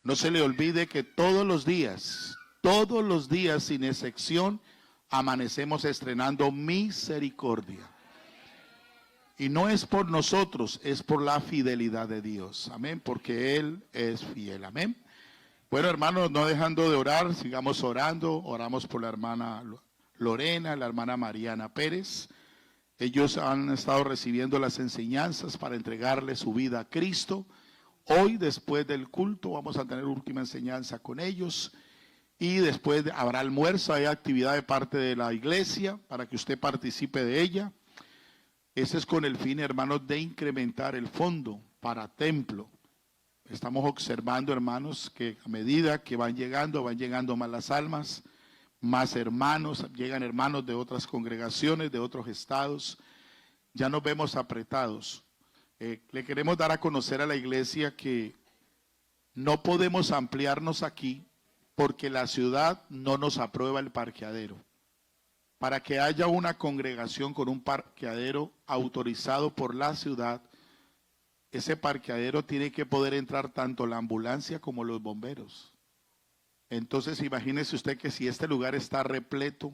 No se le olvide que todos los días, sin excepción, amanecemos estrenando misericordia. Y no es por nosotros, es por la fidelidad de Dios. Amén, porque Él es fiel. Amén. Bueno, hermanos, no dejando de orar, sigamos orando. Oramos por la hermana Lorena, la hermana Mariana Pérez. Ellos han estado recibiendo las enseñanzas para entregarle su vida a Cristo. Hoy, después del culto, vamos a tener última enseñanza con ellos. Y después habrá almuerzo, hay actividad de parte de la iglesia para que usted participe de ella. Ese es con el fin, hermanos, de incrementar el fondo para templo. Estamos observando, hermanos, que a medida que van llegando más las almas, más hermanos, llegan hermanos de otras congregaciones, de otros estados. Ya nos vemos apretados. Le queremos dar a conocer a la iglesia que no podemos ampliarnos aquí porque la ciudad no nos aprueba el parqueadero. Para que haya una congregación con un parqueadero autorizado por la ciudad, ese parqueadero tiene que poder entrar tanto la ambulancia como los bomberos. Entonces imagínese usted que si este lugar está repleto,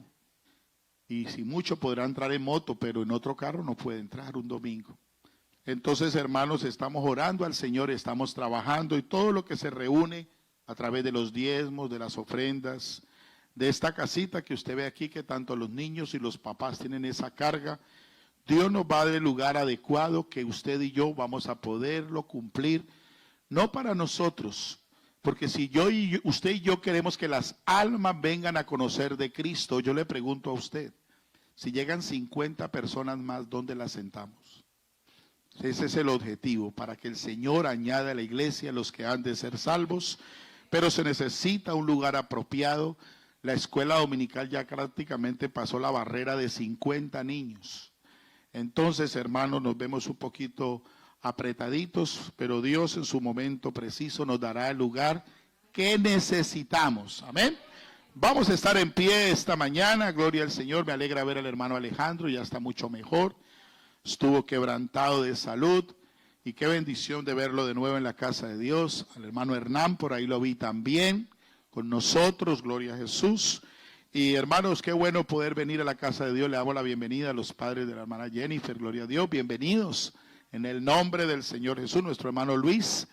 y si mucho podrá entrar en moto, pero en otro carro no puede entrar un domingo. Entonces, hermanos, estamos orando al Señor, estamos trabajando y todo lo que se reúne a través de los diezmos, de las ofrendas, de esta casita que usted ve aquí, que tanto los niños y los papás tienen esa carga, Dios nos va a dar el lugar adecuado que usted y yo vamos a poderlo cumplir, no para nosotros, porque si usted y yo queremos que las almas vengan a conocer de Cristo, yo le pregunto a usted, si llegan 50 personas más, ¿dónde las sentamos? Ese es el objetivo, para que el Señor añada a la iglesia los que han de ser salvos, pero se necesita un lugar apropiado. La escuela dominical ya prácticamente pasó la barrera de 50 niños. Entonces, hermanos, nos vemos un poquito apretaditos, pero Dios en su momento preciso nos dará el lugar que necesitamos. Amén. Vamos a estar en pie esta mañana, gloria al Señor. Me alegra ver al hermano Alejandro, ya está mucho mejor. Estuvo quebrantado de salud y qué bendición de verlo de nuevo en la casa de Dios. Al hermano Hernán, por ahí lo vi también con nosotros, gloria a Jesús. Y hermanos, qué bueno poder venir a la casa de Dios. Le damos la bienvenida a los padres de la hermana Jennifer, gloria a Dios. Bienvenidos en el nombre del Señor Jesús. Nuestro hermano Luis,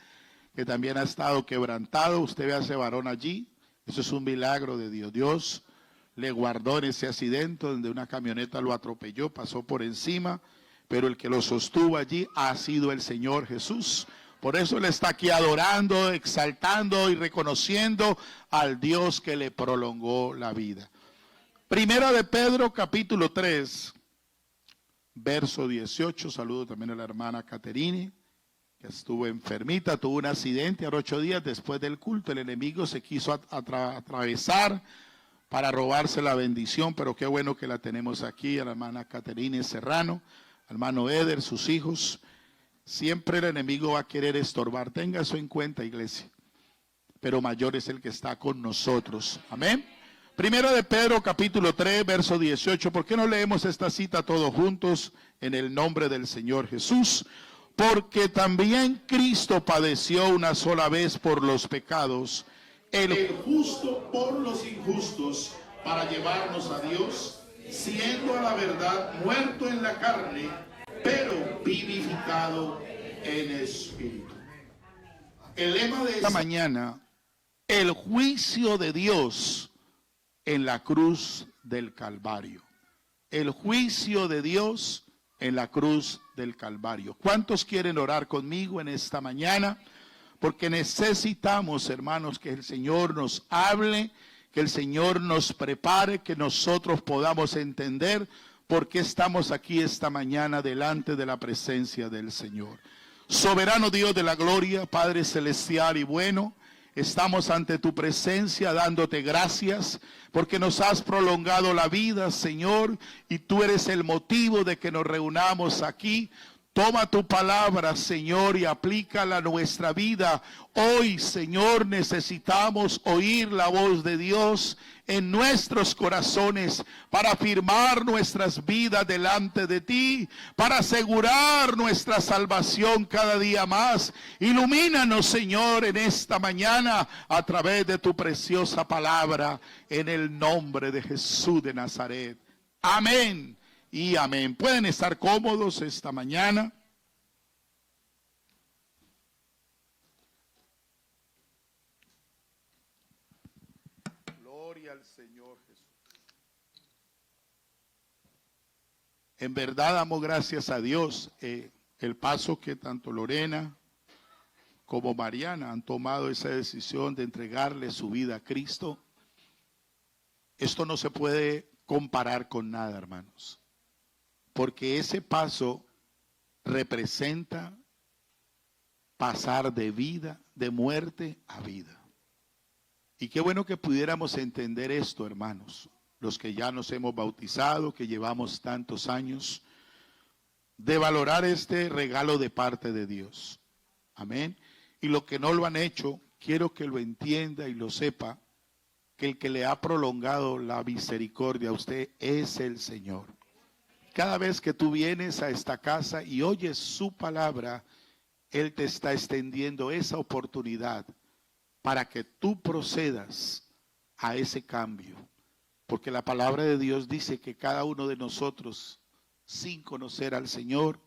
que también ha estado quebrantado. Usted ve a ese varón allí. Eso es un milagro de Dios. Dios le guardó en ese accidente donde una camioneta lo atropelló, pasó por encima, pero el que lo sostuvo allí ha sido el Señor Jesús. Por eso él está aquí adorando, exaltando y reconociendo al Dios que le prolongó la vida. Primera de Pedro, capítulo 3, verso 18. Saludo también a la hermana Caterine, que estuvo enfermita, tuvo un accidente a 8 días después del culto. El enemigo se quiso atravesar para robarse la bendición, pero qué bueno que la tenemos aquí, a la hermana Caterine Serrano, hermano Eder, sus hijos. Siempre el enemigo va a querer estorbar. Tenga eso en cuenta, iglesia. Pero mayor es el que está con nosotros. Amén. Primero de Pedro, capítulo 3, verso 18. ¿Por qué no leemos esta cita todos juntos en el nombre del Señor Jesús? Porque también Cristo padeció una sola vez por los pecados, el justo por los injustos, para llevarnos a Dios, siendo a la verdad muerto en la carne, pero vivificado en espíritu. El lema de esta mañana, el juicio de Dios en la cruz del Calvario. El juicio de Dios en la cruz del Calvario. ¿Cuántos quieren orar conmigo en esta mañana? Porque necesitamos, hermanos, que el Señor nos hable, que el Señor nos prepare, que nosotros podamos entender por qué estamos aquí esta mañana delante de la presencia del Señor. Soberano Dios de la gloria, Padre celestial y bueno, estamos ante tu presencia dándote gracias porque nos has prolongado la vida, Señor, y tú eres el motivo de que nos reunamos aquí. Toma tu palabra, Señor, y aplícala a nuestra vida. Hoy, Señor, necesitamos oír la voz de Dios en nuestros corazones para afirmar nuestras vidas delante de ti, para asegurar nuestra salvación cada día más. Ilumínanos, Señor, en esta mañana a través de tu preciosa palabra, en el nombre de Jesús de Nazaret. Amén y amén. Pueden estar cómodos esta mañana. Gloria al Señor Jesús. En verdad damos gracias a Dios. El paso que tanto Lorena como Mariana han tomado esa decisión de entregarle su vida a Cristo. Esto no se puede comparar con nada, hermanos, porque ese paso representa pasar de vida, de muerte a vida. Y qué bueno que pudiéramos entender esto, hermanos, los que ya nos hemos bautizado, que llevamos tantos años, de valorar este regalo de parte de Dios. Amén. Y los que no lo han hecho, quiero que lo entienda y lo sepa, que el que le ha prolongado la misericordia a usted es el Señor. Cada vez que tú vienes a esta casa y oyes su palabra, Él te está extendiendo esa oportunidad para que tú procedas a ese cambio. Porque la palabra de Dios dice que cada uno de nosotros, sin conocer al Señor,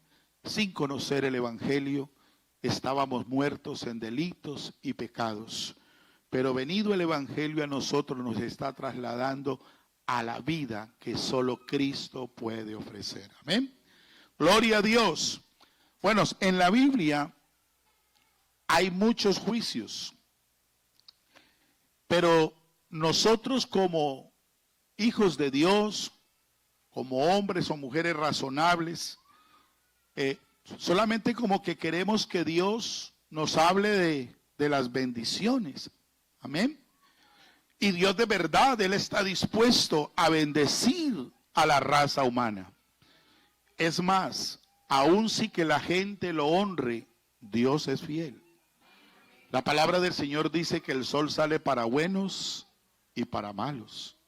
sin conocer el Evangelio, estábamos muertos en delitos y pecados. Pero venido el Evangelio a nosotros nos está trasladando a la vida que solo Cristo puede ofrecer. Amén. Gloria a Dios. Bueno, en la Biblia hay muchos juicios. Pero nosotros como hijos de Dios, como hombres o mujeres razonables, solamente como que queremos que Dios nos hable de las bendiciones. Amén. Y Dios de verdad, Él está dispuesto a bendecir a la raza humana. Es más, aun si que la gente lo honre, Dios es fiel. La palabra del Señor dice que el sol sale para buenos y para malos.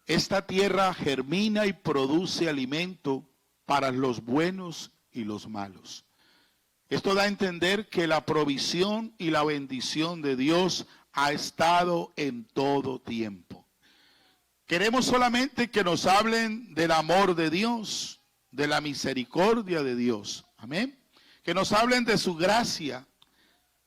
Esta tierra germina y produce alimento para los buenos y los malos. Esto da a entender que la provisión y la bendición de Dios ha estado en todo tiempo. Queremos solamente que nos hablen del amor de Dios, de la misericordia de Dios. Amén. Que nos hablen de su gracia.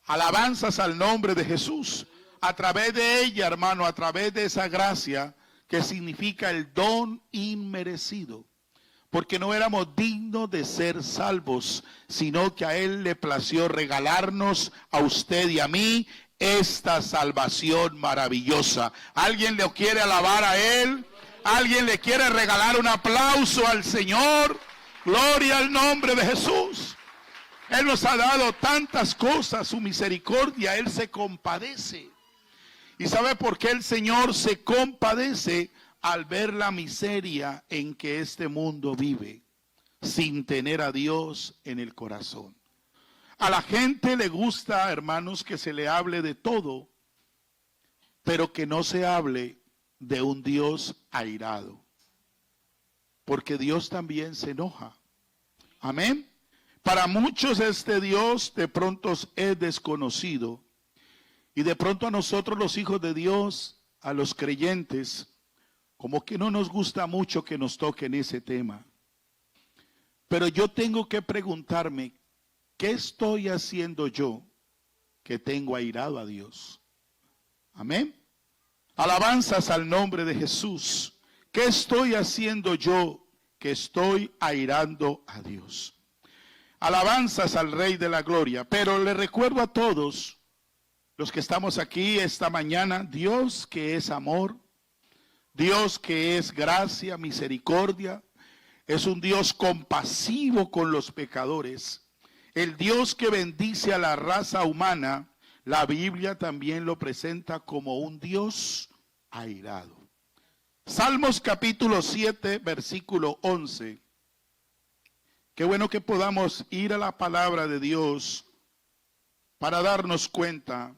Alabanzas al nombre de Jesús. A través de ella, hermano, a través de esa gracia que significa el don inmerecido. Porque no éramos dignos de ser salvos, sino que a Él le plació regalarnos a usted y a mí esta salvación maravillosa. ¿Alguien le quiere alabar a Él? ¿Alguien le quiere regalar un aplauso al Señor? Gloria al nombre de Jesús. Él nos ha dado tantas cosas, su misericordia, Él se compadece. ¿Y sabe por qué el Señor se compadece? Al ver la miseria en que este mundo vive, sin tener a Dios en el corazón. A la gente le gusta, hermanos, que se le hable de todo, pero que no se hable de un Dios airado. Porque Dios también se enoja. Amén. Para muchos este Dios de pronto es desconocido. Y de pronto a nosotros los hijos de Dios, a los creyentes, como que no nos gusta mucho que nos toquen ese tema. Pero yo tengo que preguntarme, ¿qué estoy haciendo yo que tengo airado a Dios? Amén. Alabanzas al nombre de Jesús. ¿Qué estoy haciendo yo que estoy airando a Dios? Alabanzas al Rey de la Gloria. Pero le recuerdo a todos los que estamos aquí esta mañana, Dios que es amor, Dios que es gracia, misericordia, es un Dios compasivo con los pecadores. El Dios que bendice a la raza humana, la Biblia también lo presenta como un Dios airado. Salmos capítulo 7, versículo 11. Qué bueno que podamos ir a la palabra de Dios para darnos cuenta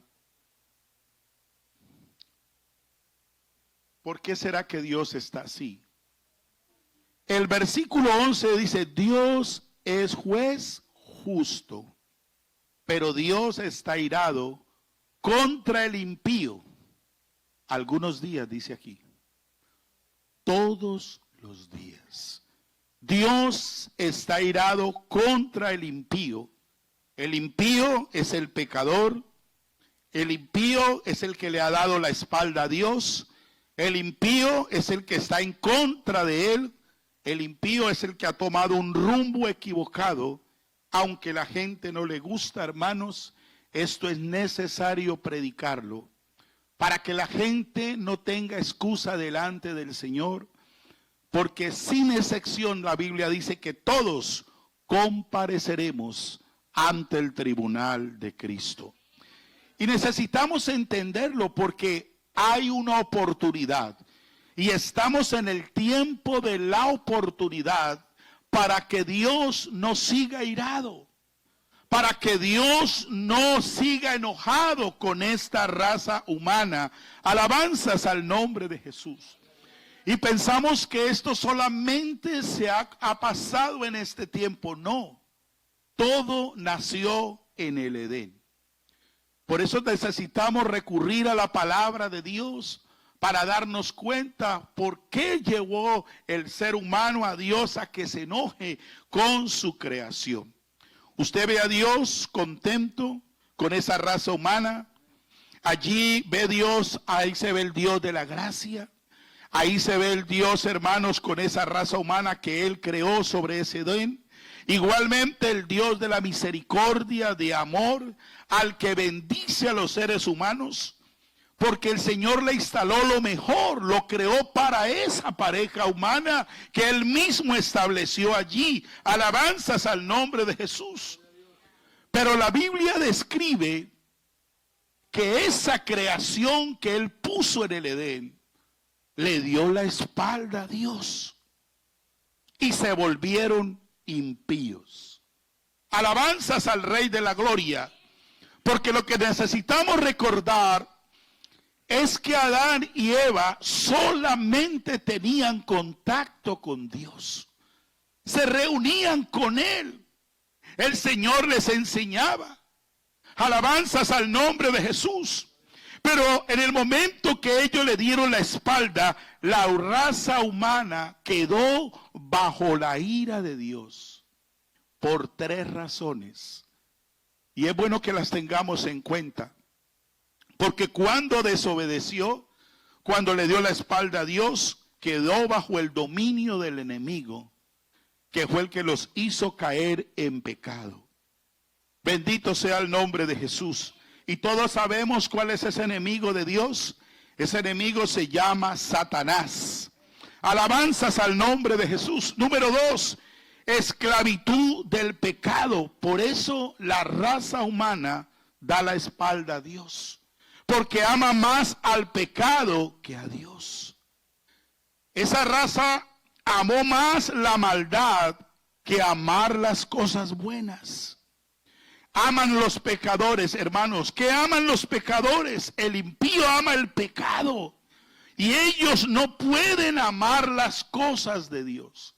por qué será que Dios está así. El versículo 11 dice, Dios es juez justo, pero Dios está irado contra el impío. Algunos días, dice aquí. Todos los días. Dios está irado contra el impío. El impío es el pecador. El impío es el que le ha dado la espalda a Dios. El impío es el que está en contra de él. El impío es el que ha tomado un rumbo equivocado. Aunque la gente no le gusta, hermanos, esto es necesario predicarlo para que la gente no tenga excusa delante del Señor. Porque sin excepción la Biblia dice que todos compareceremos ante el tribunal de Cristo. Y necesitamos entenderlo porque hay una oportunidad. Y estamos en el tiempo de la oportunidad para que Dios no siga irado. Para que Dios no siga enojado con esta raza humana. Alabanzas al nombre de Jesús. Y pensamos que esto solamente ha pasado en este tiempo. No, todo nació en el Edén. Por eso necesitamos recurrir a la palabra de Dios para darnos cuenta por qué llevó el ser humano a Dios a que se enoje con su creación. Usted ve a Dios contento con esa raza humana. Allí ve Dios, ahí se ve el Dios de la gracia. Ahí se ve el Dios, hermanos, con esa raza humana que Él creó sobre ese Edén. Igualmente el Dios de la misericordia, de amor, al que bendice a los seres humanos. Porque el Señor le instaló lo mejor, lo creó para esa pareja humana que Él mismo estableció allí. Alabanzas al nombre de Jesús. Pero la Biblia describe que esa creación que Él puso en el Edén, le dio la espalda a Dios y se volvieron impíos. Alabanzas al Rey de la Gloria, porque lo que necesitamos recordar es que Adán y Eva solamente tenían contacto con Dios. Se reunían con Él. El Señor les enseñaba. Alabanzas al nombre de Jesús. Pero en el momento que ellos le dieron la espalda, la raza humana quedó bajo la ira de Dios por 3 razones. Y es bueno que las tengamos en cuenta. Porque cuando desobedeció, cuando le dio la espalda a Dios, quedó bajo el dominio del enemigo, que fue el que los hizo caer en pecado. Bendito sea el nombre de Jesús. Y todos sabemos cuál es ese enemigo de Dios. Ese enemigo se llama Satanás. Alabanzas al nombre de Jesús. Número 2, esclavitud del pecado. Por eso la raza humana da la espalda a Dios. Porque ama más al pecado que a Dios. Esa raza amó más la maldad que amar las cosas buenas. Aman los pecadores, hermanos. ¿Qué aman los pecadores? El impío ama el pecado. Y ellos no pueden amar las cosas de Dios.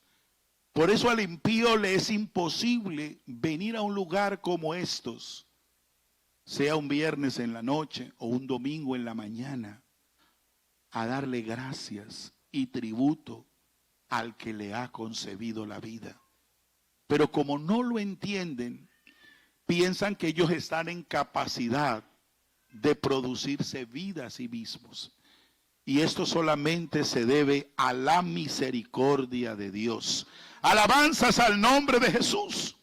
Por eso al impío le es imposible venir a un lugar como estos, sea un viernes en la noche o un domingo en la mañana, a darle gracias y tributo al que le ha concebido la vida. Pero como no lo entienden, piensan que ellos están en capacidad de producirse vida a sí mismos. Y esto solamente se debe a la misericordia de Dios. Alabanzas al nombre de Jesús.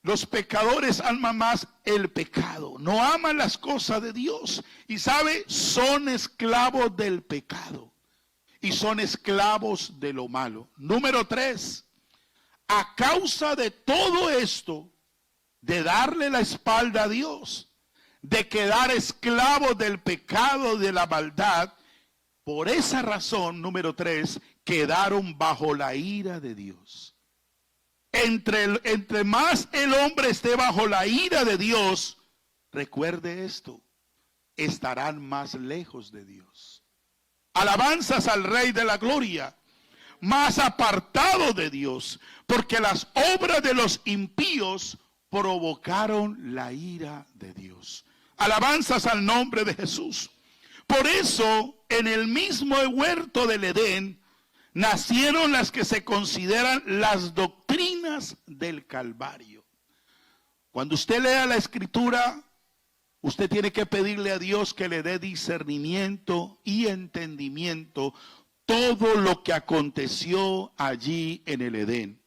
Los pecadores aman más el pecado, no aman las cosas de Dios. Y sabe, son esclavos del pecado. Y son esclavos de lo malo. Número 3. A causa de todo esto, de darle la espalda a Dios, de quedar esclavos del pecado, de la maldad, por esa razón, número 3, quedaron bajo la ira de Dios. entre más el hombre esté bajo la ira de Dios, recuerde esto, estarán más lejos de Dios. Alabanzas al Rey de la Gloria, más apartado de Dios, porque las obras de los impíos provocaron la ira de Dios. Alabanzas al nombre de Jesús. Por eso, en el mismo huerto del Edén, nacieron las que se consideran las doctrinas del Calvario. Cuando usted lea la Escritura, usted tiene que pedirle a Dios que le dé discernimiento y entendimiento todo lo que aconteció allí en el Edén,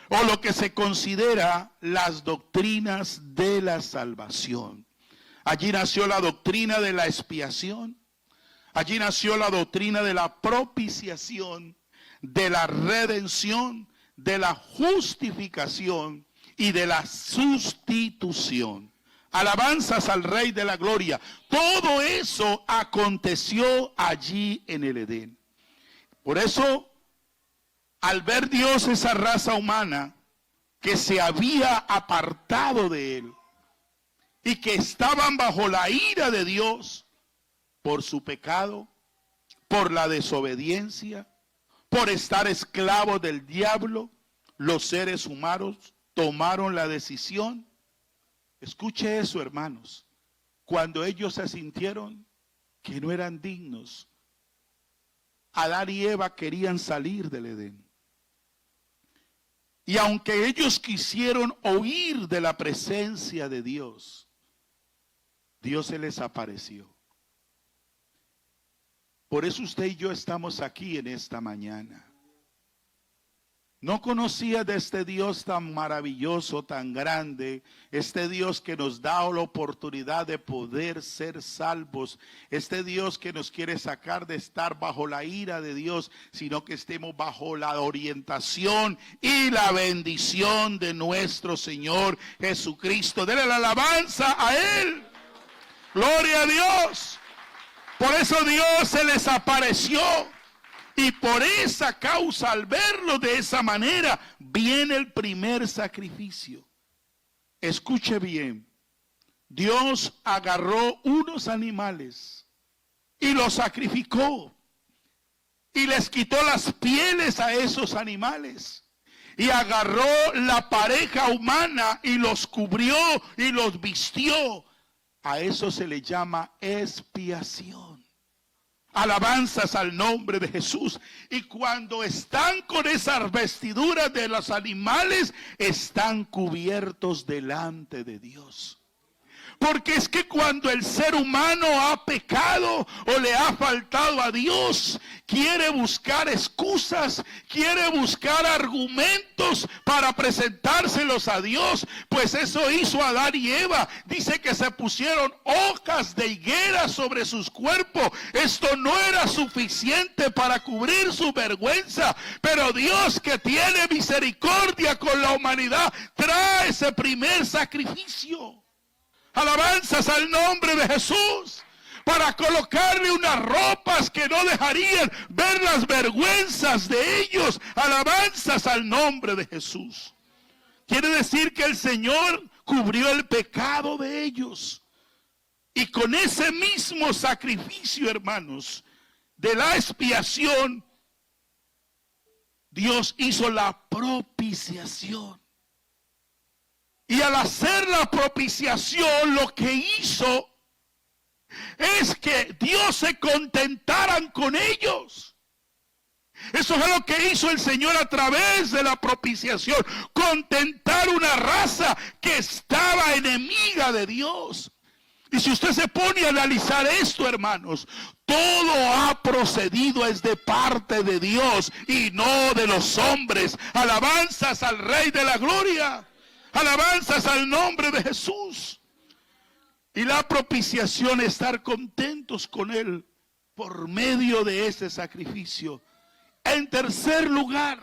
o lo que se considera las doctrinas de la salvación. Allí nació la doctrina de la expiación, allí nació la doctrina de la propiciación, de la redención, de la justificación y de la sustitución. Alabanzas al Rey de la Gloria. Todo eso aconteció allí en el Edén. Por eso, al ver Dios esa raza humana que se había apartado de Él y que estaban bajo la ira de Dios por su pecado, por la desobediencia, por estar esclavos del diablo, los seres humanos tomaron la decisión. Escuche eso, hermanos. Cuando ellos se sintieron que no eran dignos, Adán y Eva querían salir del Edén. Y aunque ellos quisieron huir de la presencia de Dios, Dios se les apareció. Por eso usted y yo estamos aquí en esta mañana. No conocía de este Dios tan maravilloso, tan grande, este Dios que nos da la oportunidad de poder ser salvos, este Dios que nos quiere sacar de estar bajo la ira de Dios, sino que estemos bajo la orientación y la bendición de nuestro Señor Jesucristo. Denle la alabanza a Él. Gloria a Dios. Por eso Dios se les apareció. Y por esa causa, al verlo de esa manera, viene el primer sacrificio. Escuche bien. Dios agarró unos animales y los sacrificó. Y les quitó las pieles a esos animales. Y agarró la pareja humana y los cubrió y los vistió. A eso se le llama expiación. Alabanzas al nombre de Jesús. Y cuando están con esas vestiduras de los animales, están cubiertos delante de Dios. Porque es que cuando el ser humano ha pecado o le ha faltado a Dios, quiere buscar excusas, quiere buscar argumentos para presentárselos a Dios. Pues eso hizo Adán y Eva. Dice que se pusieron hojas de higuera sobre sus cuerpos. Esto no era suficiente para cubrir su vergüenza. Pero Dios, que tiene misericordia con la humanidad, trae ese primer sacrificio. Alabanzas al nombre de Jesús, para colocarle unas ropas que no dejarían ver las vergüenzas de ellos. Alabanzas al nombre de Jesús. Quiere decir que el Señor cubrió el pecado de ellos. Y con ese mismo sacrificio, hermanos, de la expiación, Dios hizo la propiciación. Y al hacer la propiciación, lo que hizo es que Dios se contentara con ellos. Eso es lo que hizo el Señor a través de la propiciación. Contentar una raza que estaba enemiga de Dios. Y si usted se pone a analizar esto, hermanos, todo ha procedido es de parte de Dios y no de los hombres. Alabanzas al Rey de la Gloria. Alabanzas al nombre de Jesús. Y la propiciación, estar contentos con Él por medio de ese sacrificio. En tercer lugar,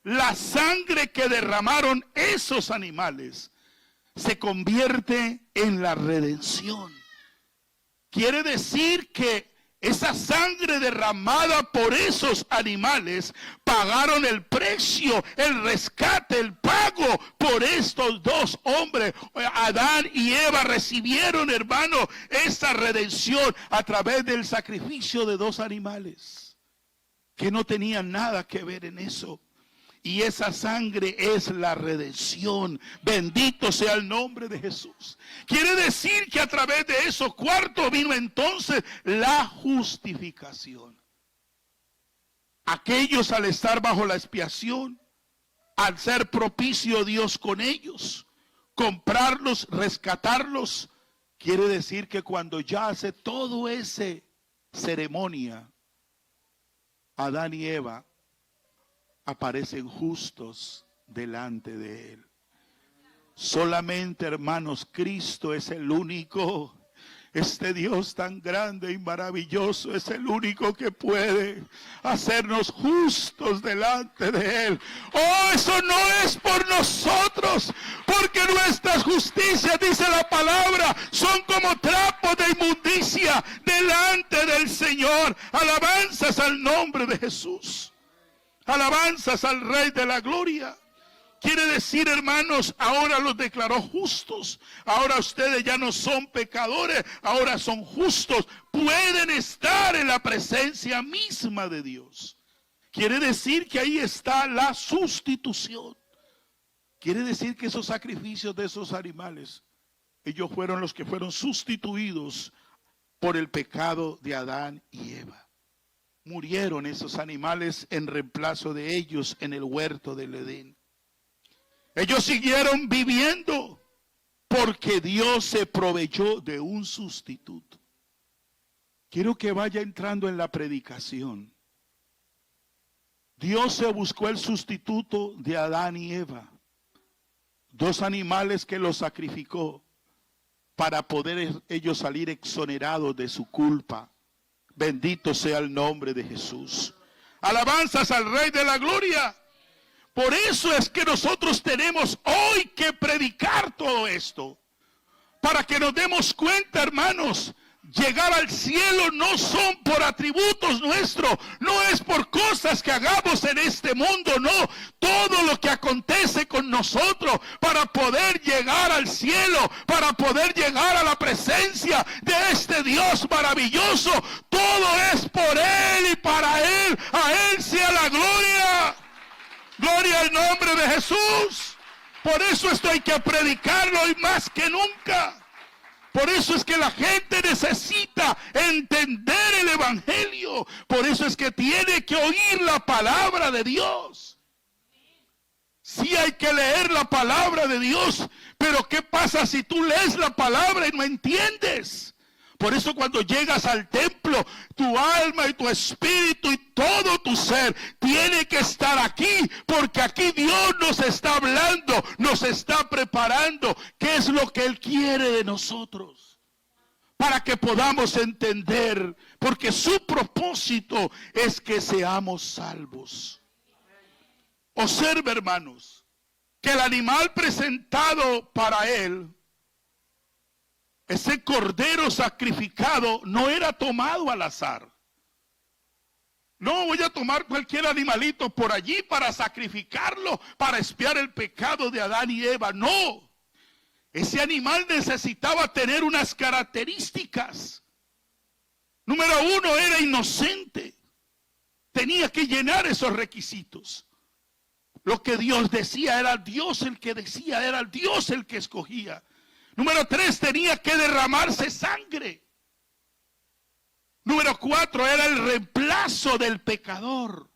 la sangre que derramaron esos animales se convierte en la redención. Quiere decir que Esa sangre derramada por esos animales pagaron el precio, el rescate, el pago por estos dos hombres. Adán y Eva recibieron, hermano, esa redención a través del sacrificio de dos animales que no tenían nada que ver en eso. Y esa sangre es la redención. Bendito sea el nombre de Jesús. Quiere decir que a través de eso, cuarto, vino entonces la justificación. Aquellos, al estar bajo la expiación, al ser propicio Dios con ellos, comprarlos, rescatarlos, quiere decir que cuando ya hace todo ese ceremonia, Adán y Eva aparecen justos delante de Él. Solamente, hermanos, Cristo es el único. Este Dios tan grande y maravilloso es el único que puede hacernos justos delante de Él. Oh, eso no es por nosotros, porque nuestras justicias, dice la palabra, son como trapos de inmundicia delante del Señor. Alabanzas al nombre de Jesús. Alabanzas al Rey de la Gloria. Quiere decir, hermanos, ahora los declaró justos. Ahora ustedes ya no son pecadores, ahora son justos. Pueden estar en la presencia misma de Dios. Quiere decir que ahí está la sustitución. Quiere decir que esos sacrificios de esos animales, ellos fueron los que fueron sustituidos por el pecado de Adán y Eva. Murieron esos animales en reemplazo de ellos en el huerto del Edén. Ellos siguieron viviendo porque Dios se proveyó de un sustituto. Quiero que vaya entrando en la predicación. Dios se buscó el sustituto de Adán y Eva. Dos animales que los sacrificó para poder ellos salir exonerados de su culpa. Bendito sea el nombre de Jesús. Alabanzas al Rey de la Gloria. Por eso es que nosotros tenemos hoy que predicar todo esto. Para que nos demos cuenta, hermanos, llegar al cielo no son por atributos nuestros, no es por cosas que hagamos en este mundo, no. Todo lo que acontece con nosotros para poder llegar al cielo, para poder llegar a la presencia de este Dios maravilloso, todo es por Él y para Él. A Él sea la gloria. Gloria al nombre de Jesús. Por eso esto hay que predicarlo hoy más que nunca. Por eso es que la gente necesita entender el evangelio. Por eso es que tiene que oír la palabra de Dios. Sí hay que leer la palabra de Dios. Pero ¿qué pasa si tú lees la palabra y no entiendes? Por eso cuando llegas al templo, tu alma y tu espíritu y todo tu ser tiene que estar aquí, porque aquí Dios nos está hablando, nos está preparando qué es lo que Él quiere de nosotros, para que podamos entender, porque su propósito es que seamos salvos. Observe, hermanos, que el animal presentado para Él, ese cordero sacrificado, no era tomado al azar. No voy a tomar cualquier animalito por allí para sacrificarlo, para expiar el pecado de Adán y Eva. No, ese animal necesitaba tener unas características. Número uno, era inocente. Tenía que llenar esos requisitos. Lo que Dios decía, era Dios el que decía, era Dios el que escogía. Número 3, tenía que derramarse sangre. Número 4, era el reemplazo del pecador.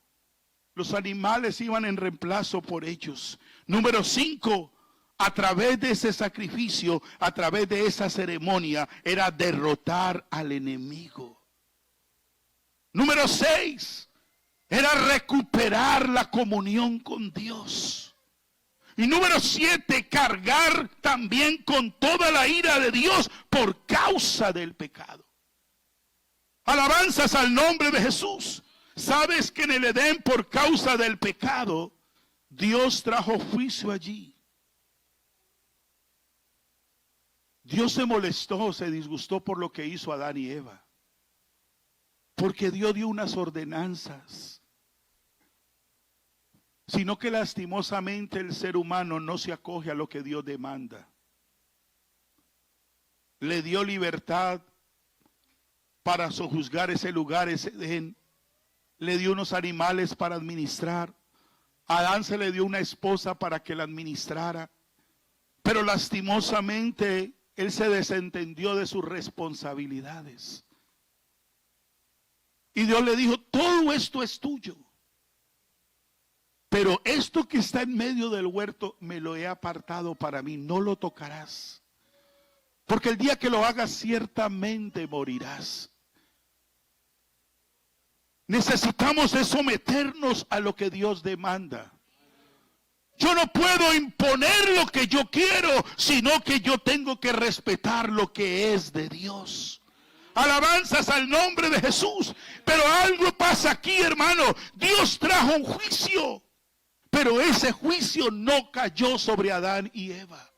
Los animales iban en reemplazo por ellos. Número 5, a través de ese sacrificio, a través de esa ceremonia, era derrotar al enemigo. Número 6, era recuperar la comunión con Dios. Y número 7, cargar también con toda la ira de Dios por causa del pecado. Alabanzas al nombre de Jesús. ¿Sabes que en el Edén, por causa del pecado, Dios trajo juicio allí? Dios se molestó, se disgustó por lo que hizo Adán y Eva. Porque Dios dio unas ordenanzas, sino que lastimosamente el ser humano no se acoge a lo que Dios demanda. Le dio libertad para sojuzgar ese lugar, ese Edén. Le dio unos animales para administrar. A Adán se le dio una esposa para que la administrara. Pero lastimosamente él se desentendió de sus responsabilidades. Y Dios le dijo, todo esto es tuyo. Pero esto que está en medio del huerto me lo he apartado para mí, no lo tocarás. Porque el día que lo hagas ciertamente morirás. Necesitamos de someternos a lo que Dios demanda. Yo no puedo imponer lo que yo quiero, sino que yo tengo que respetar lo que es de Dios. Alabanzas al nombre de Jesús. Pero algo pasa aquí, hermano. Dios trajo un juicio. Pero ese juicio no cayó sobre Adán y Eva.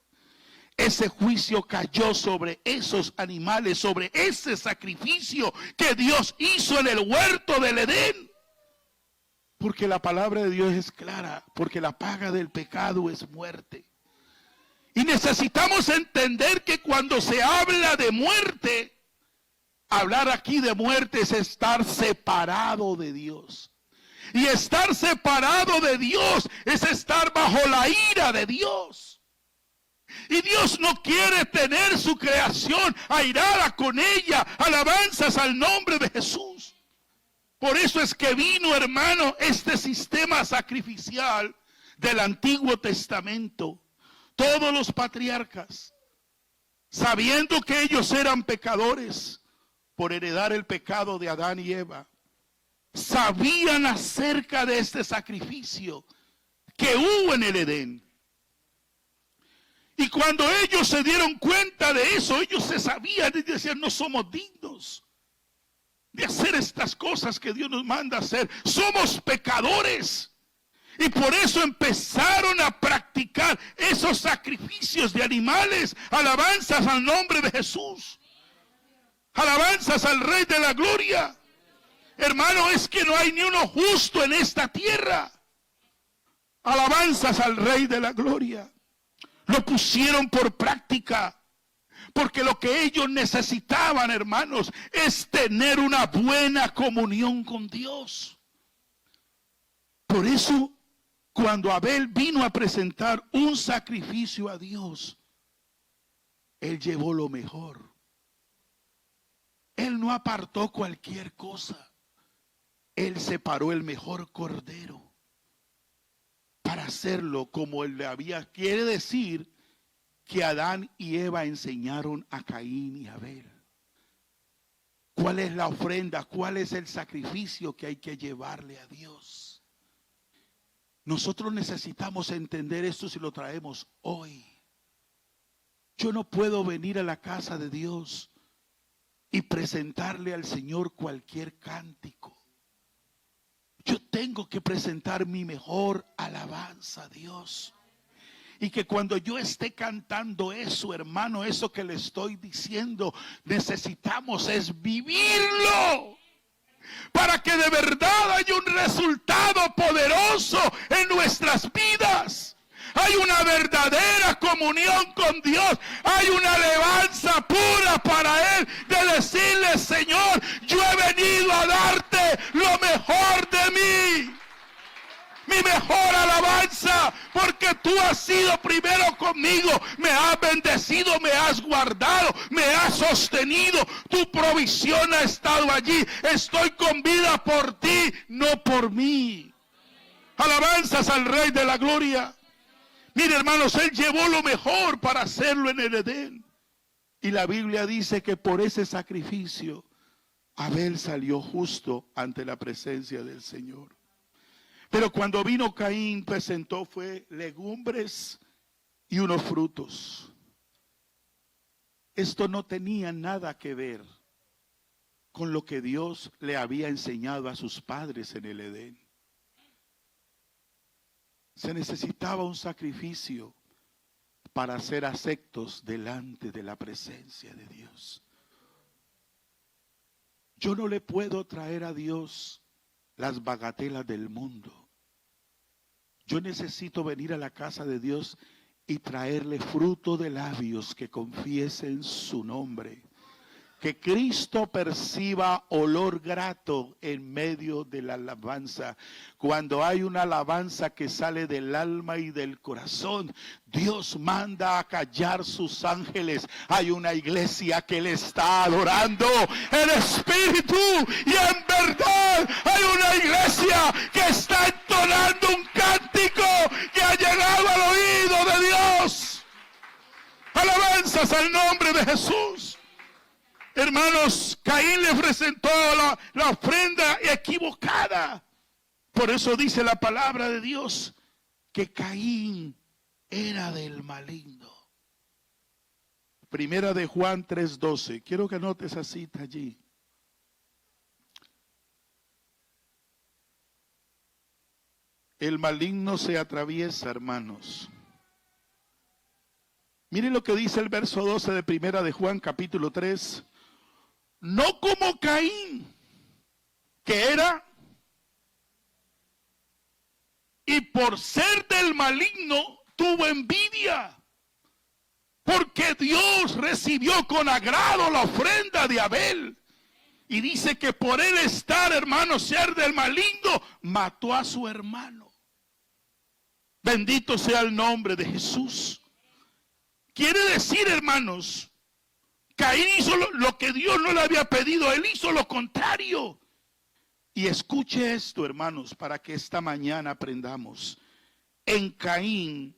Ese juicio cayó sobre esos animales, sobre ese sacrificio que Dios hizo en el huerto del Edén. Porque la palabra de Dios es clara, porque la paga del pecado es muerte. Y necesitamos entender que cuando se habla de muerte, hablar aquí de muerte es estar separado de Dios. Y estar separado de Dios es estar bajo la ira de Dios. Y Dios no quiere tener su creación airada con ella. Alabanzas al nombre de Jesús. Por eso es que vino, hermano, este sistema sacrificial del Antiguo Testamento. Todos los patriarcas, sabiendo que ellos eran pecadores por heredar el pecado de Adán y Eva, sabían acerca de este sacrificio que hubo en el Edén. Y cuando ellos se dieron cuenta de eso, ellos se sabían y decían, no somos dignos de hacer estas cosas que Dios nos manda hacer. Somos pecadores. Y por eso empezaron a practicar esos sacrificios de animales. Alabanzas al nombre de Jesús. Alabanzas al Rey de la Gloria. Hermano, es que no hay ni uno justo en esta tierra. Alabanzas al Rey de la Gloria. Lo pusieron por práctica. Porque lo que ellos necesitaban, hermanos, es tener una buena comunión con Dios. Por eso, cuando Abel vino a presentar un sacrificio a Dios, él llevó lo mejor. Él no apartó cualquier cosa. Él separó el mejor cordero para hacerlo como él le había. Quiere decir que Adán y Eva enseñaron a Caín y Abel. ¿Cuál es la ofrenda? ¿Cuál es el sacrificio que hay que llevarle a Dios? Nosotros necesitamos entender esto si lo traemos hoy. Yo no puedo venir a la casa de Dios y presentarle al Señor cualquier cántico. Yo tengo que presentar mi mejor alabanza a Dios. Y que cuando yo esté cantando eso, hermano, eso que le estoy diciendo, necesitamos es vivirlo. Para que de verdad haya un resultado poderoso en nuestras vidas. Hay una verdadera comunión con Dios. Hay una alabanza pura para Él. De decirle, Señor, yo he venido a darte lo mejor de mí. Mi mejor alabanza, porque tú has sido primero conmigo, me has bendecido, me has guardado, me has sostenido, tu provisión ha estado allí, estoy con vida por ti, no por mí. Alabanzas al Rey de la Gloria. Mire, hermanos, Él llevó lo mejor para hacerlo en el Edén. Y la Biblia dice que por ese sacrificio Abel salió justo ante la presencia del Señor. Pero cuando vino Caín, presentó fue legumbres y unos frutos. Esto no tenía nada que ver con lo que Dios le había enseñado a sus padres en el Edén. Se necesitaba un sacrificio para ser aceptos delante de la presencia de Dios. Yo no le puedo traer a Dios las bagatelas del mundo. Yo necesito venir a la casa de Dios y traerle fruto de labios que confiesen su nombre. Que Cristo perciba olor grato en medio de la alabanza. Cuando hay una alabanza que sale del alma y del corazón, Dios manda a callar sus ángeles. Hay una iglesia que le está adorando en espíritu y en verdad. Hay una iglesia que está entonando un cántico que ha llegado al oído de Dios. Alabanzas al nombre de Jesús. Hermanos, Caín le presentó la ofrenda equivocada. Por eso dice la palabra de Dios que Caín era del maligno. Primera de Juan 3:12. Quiero que anotes esa cita allí. El maligno se atraviesa, hermanos. Miren lo que dice el verso 12 de Primera de Juan capítulo 3. No como Caín, que era, y por ser del maligno tuvo envidia, porque Dios recibió con agrado la ofrenda de Abel. Y dice que por él estar, hermano, ser del maligno, mató a su hermano. Bendito sea el nombre de Jesús. Quiere decir, hermanos, Caín hizo lo que Dios no le había pedido. Él hizo lo contrario. Y escuche esto, hermanos, para que esta mañana aprendamos. En Caín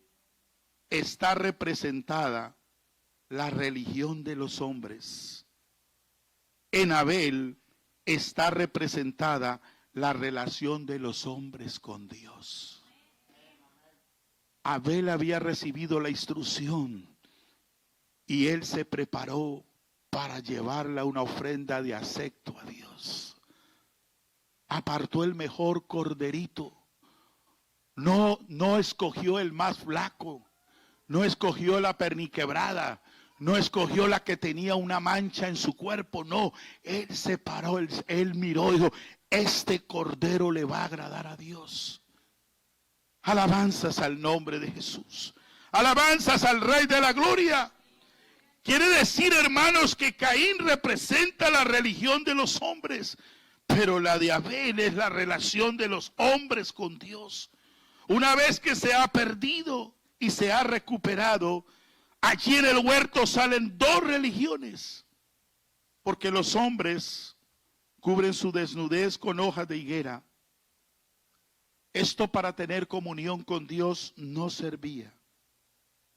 está representada la religión de los hombres. En Abel está representada la relación de los hombres con Dios. Abel había recibido la instrucción y él se preparó para llevarle una ofrenda de acepto a Dios. Apartó el mejor corderito. No escogió el más flaco. No escogió la perniquebrada. No escogió la que tenía una mancha en su cuerpo. No, él se paró, él miró y dijo, este cordero le va a agradar a Dios. Alabanzas al nombre de Jesús. Alabanzas al Rey de la Gloria. Quiere decir, hermanos, que Caín representa la religión de los hombres, pero la de Abel es la relación de los hombres con Dios. Una vez que se ha perdido y se ha recuperado, allí en el huerto salen dos religiones, porque los hombres cubren su desnudez con hojas de higuera. Esto para tener comunión con Dios no servía.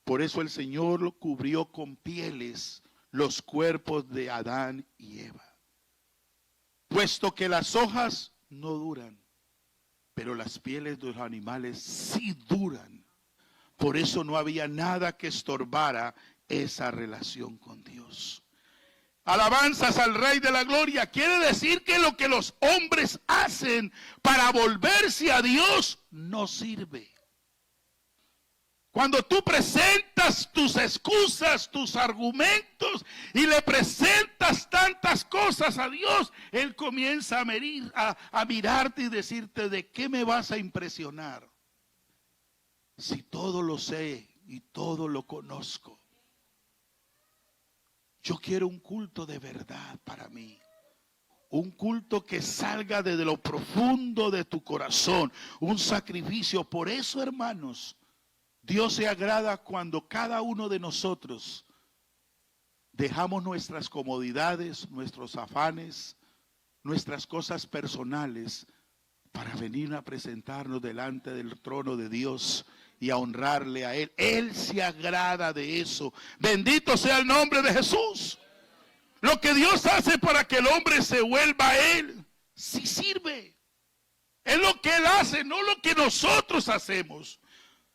Por eso el Señor lo cubrió con pieles los cuerpos de Adán y Eva. Puesto que las hojas no duran, pero las pieles de los animales sí duran. Por eso no había nada que estorbara esa relación con Dios. Alabanzas al Rey de la Gloria. Quiere decir que lo que los hombres hacen para volverse a Dios no sirve. Cuando tú presentas tus excusas, tus argumentos y le presentas tantas cosas a Dios, Él comienza a mirarte y decirte, ¿de qué me vas a impresionar? Si todo lo sé y todo lo conozco. Yo quiero un culto de verdad para mí. Un culto que salga desde lo profundo de tu corazón. Un sacrificio. Por eso, hermanos, Dios se agrada cuando cada uno de nosotros dejamos nuestras comodidades, nuestros afanes, nuestras cosas personales para venir a presentarnos delante del trono de Dios y a honrarle a Él. Él se agrada de eso. Bendito sea el nombre de Jesús. Lo que Dios hace para que el hombre se vuelva a Él, sí sirve. Es lo que Él hace, no lo que nosotros hacemos.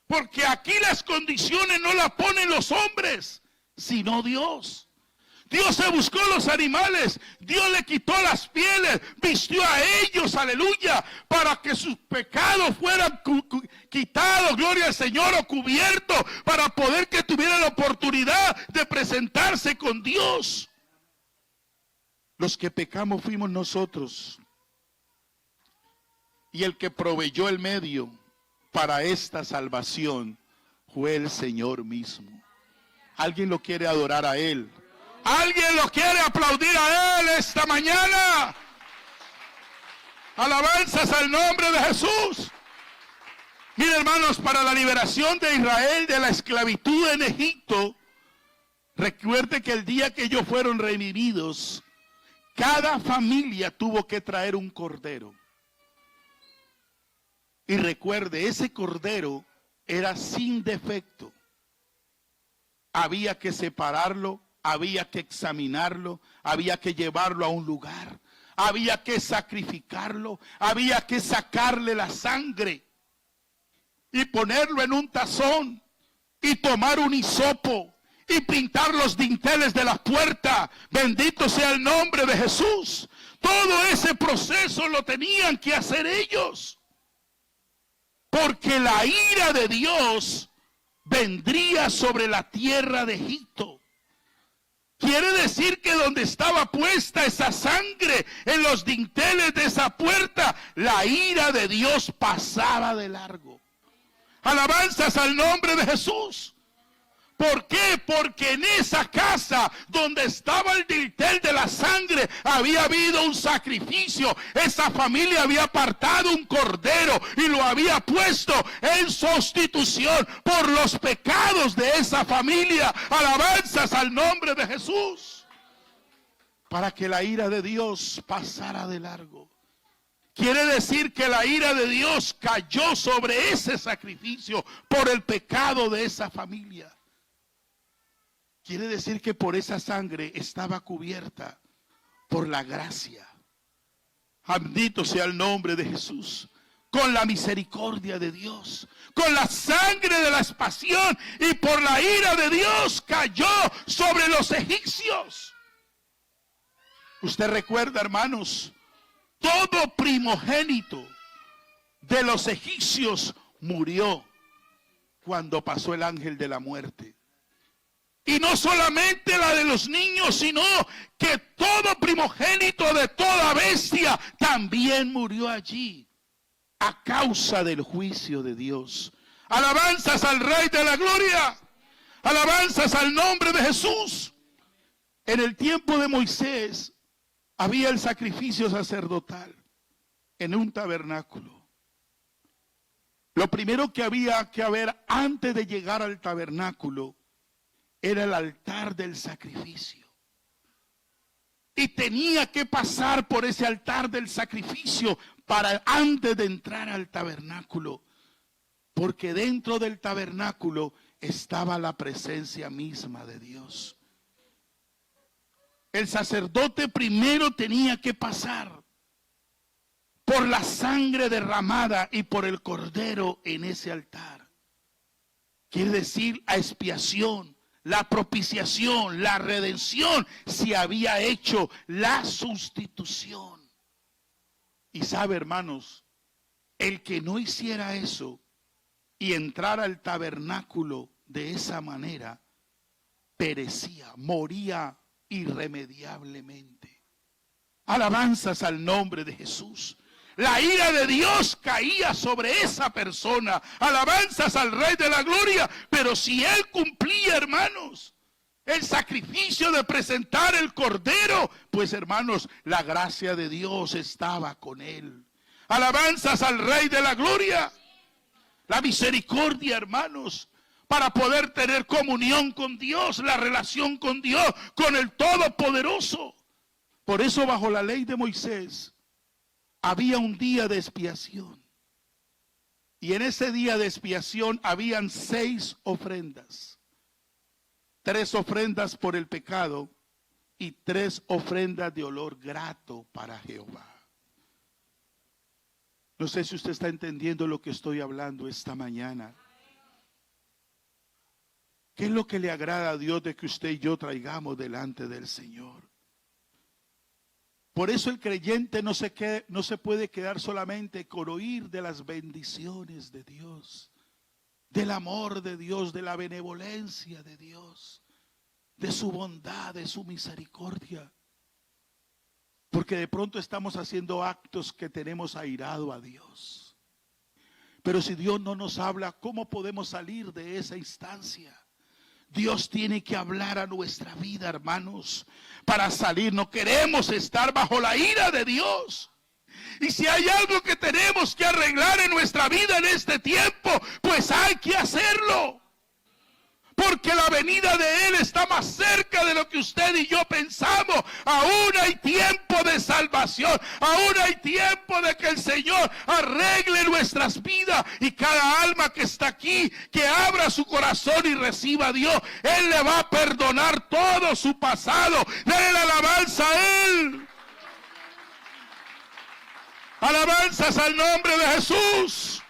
Porque aquí las condiciones no las ponen los hombres, sino Dios. Dios se buscó los animales, Dios le quitó las pieles, vistió a ellos, aleluya, para que sus pecados fueran quitados, gloria al Señor, o cubiertos, para poder que tuvieran la oportunidad de presentarse con Dios. Los que pecamos fuimos nosotros. Y el que proveyó el medio para esta salvación fue el Señor mismo. ¿Alguien lo quiere adorar a Él? ¿Alguien lo quiere aplaudir a Él esta mañana? Alabanzas al nombre de Jesús. Miren, hermanos, para la liberación de Israel de la esclavitud en Egipto, recuerde que el día que ellos fueron redimidos, cada familia tuvo que traer un cordero. Y recuerde, ese cordero era sin defecto. Había que separarlo, había que examinarlo, había que llevarlo a un lugar, había que sacrificarlo, había que sacarle la sangre y ponerlo en un tazón y tomar un hisopo y pintar los dinteles de la puerta. Bendito sea el nombre de Jesús. Todo ese proceso lo tenían que hacer ellos, porque la ira de Dios vendría sobre la tierra de Egipto. Quiere decir que donde estaba puesta esa sangre, en los dinteles de esa puerta, la ira de Dios pasaba de largo. Alabanzas al nombre de Jesús. ¿Por qué? Porque en esa casa donde estaba el dintel de la sangre había habido un sacrificio. Esa familia había apartado un cordero y lo había puesto en sustitución por los pecados de esa familia. Alabanzas al nombre de Jesús. Para que la ira de Dios pasara de largo. Quiere decir que la ira de Dios cayó sobre ese sacrificio por el pecado de esa familia. Quiere decir que por esa sangre estaba cubierta por la gracia. Bendito sea el nombre de Jesús. Con la misericordia de Dios, con la sangre de la expiación y por la ira de Dios cayó sobre los egipcios. Usted recuerda, hermanos, todo primogénito de los egipcios murió cuando pasó el ángel de la muerte. Y no solamente la de los niños, sino que todo primogénito de toda bestia también murió allí a causa del juicio de Dios. Alabanzas al Rey de la Gloria. Alabanzas al nombre de Jesús. En el tiempo de Moisés había el sacrificio sacerdotal en un tabernáculo. Lo primero que había que haber antes de llegar al tabernáculo era el altar del sacrificio. Y tenía que pasar por ese altar del sacrificio para antes de entrar al tabernáculo. Porque dentro del tabernáculo estaba la presencia misma de Dios. El sacerdote primero tenía que pasar por la sangre derramada y por el cordero en ese altar. Quiere decir a expiación. La propiciación, la redención, se había hecho la sustitución. Y sabe, hermanos, el que no hiciera eso y entrara al tabernáculo de esa manera, perecía, moría irremediablemente. Alabanzas al nombre de Jesús. La ira de Dios caía sobre esa persona. Alabanzas al Rey de la Gloria. Pero si él cumplía, hermanos, el sacrificio de presentar el cordero, pues hermanos, la gracia de Dios estaba con él. Alabanzas al Rey de la Gloria. La misericordia, hermanos, para poder tener comunión con Dios, la relación con Dios, con el Todopoderoso. Por eso bajo la ley de Moisés había un día de expiación. Y en ese día de expiación habían 6 ofrendas. 3 ofrendas por el pecado y 3 ofrendas de olor grato para Jehová. No sé si usted está entendiendo lo que estoy hablando esta mañana. ¿Qué es lo que le agrada a Dios de que usted y yo traigamos delante del Señor? Por eso el creyente no se puede quedar solamente con oír de las bendiciones de Dios, del amor de Dios, de la benevolencia de Dios, de su bondad, de su misericordia. porque de pronto estamos haciendo actos que tenemos airado a Dios. Pero si Dios no nos habla, ¿cómo podemos salir de esa instancia? Dios tiene que hablar a nuestra vida, hermanos, para salir. No queremos estar bajo la ira de Dios. Y si hay algo que tenemos que arreglar en nuestra vida en este tiempo, pues hay que hacerlo. Porque la venida de Él está más cerca de lo que usted y yo pensamos. Aún hay tiempo de salvación. Aún hay tiempo de que el Señor arregle nuestras vidas. Y cada alma que está aquí, que abra su corazón y reciba a Dios, Él le va a perdonar todo su pasado. Dele la alabanza a Él. Alabanzas al nombre de Jesús.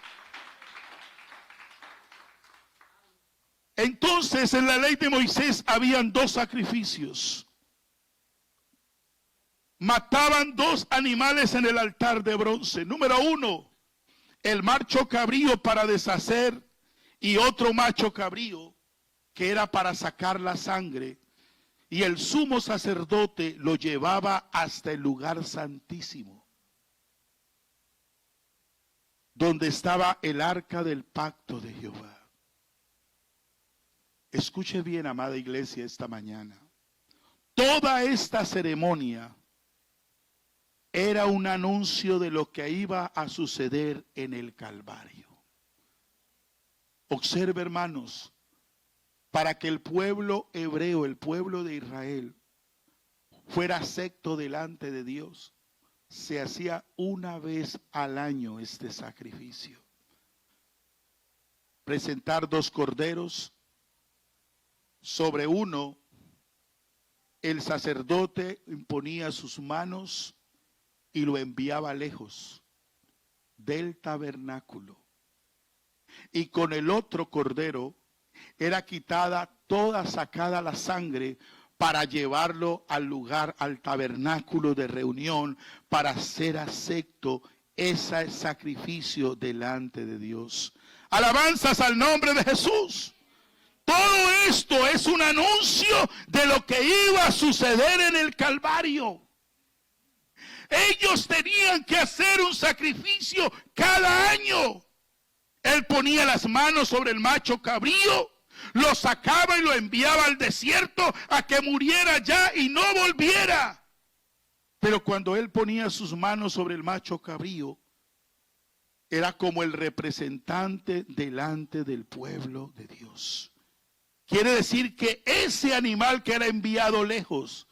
Entonces en la ley de Moisés habían 2 sacrificios. Mataban 2 animales en el altar de bronce. Número 1, el macho cabrío para deshacer, y otro macho cabrío que era para sacar la sangre. Y el sumo sacerdote lo llevaba hasta el lugar santísimo, donde estaba el arca del pacto de Jehová. Escuche bien, amada iglesia, esta mañana. Toda esta ceremonia era un anuncio de lo que iba a suceder en el Calvario. Observe, hermanos, para que el pueblo hebreo, el pueblo de Israel, fuera acepto delante de Dios, se hacía una vez al año este sacrificio. Presentar 2 corderos. Sobre uno, el sacerdote imponía sus manos y lo enviaba lejos del tabernáculo. Y con el otro cordero era quitada toda, sacada la sangre, para llevarlo al lugar, al tabernáculo de reunión, para ser acepto ese sacrificio delante de Dios. Alabanzas al nombre de Jesús. Todo esto es un anuncio de lo que iba a suceder en el Calvario. Ellos tenían que hacer un sacrificio cada año. Él ponía las manos sobre el macho cabrío, lo sacaba y lo enviaba al desierto a que muriera ya y no volviera. Pero cuando él ponía sus manos sobre el macho cabrío, era como el representante delante del pueblo de Dios. Quiere decir que ese animal que era enviado lejos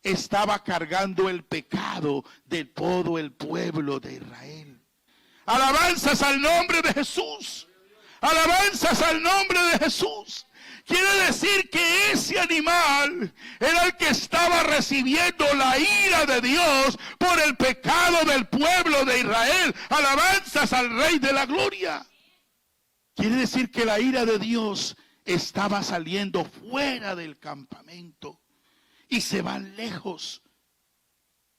estaba cargando el pecado de todo el pueblo de Israel. Alabanzas al nombre de Jesús. Alabanzas al nombre de Jesús. Quiere decir que ese animal era el que estaba recibiendo la ira de Dios por el pecado del pueblo de Israel. Alabanzas al Rey de la Gloria. Quiere decir que la ira de Dios estaba saliendo fuera del campamento y se van lejos.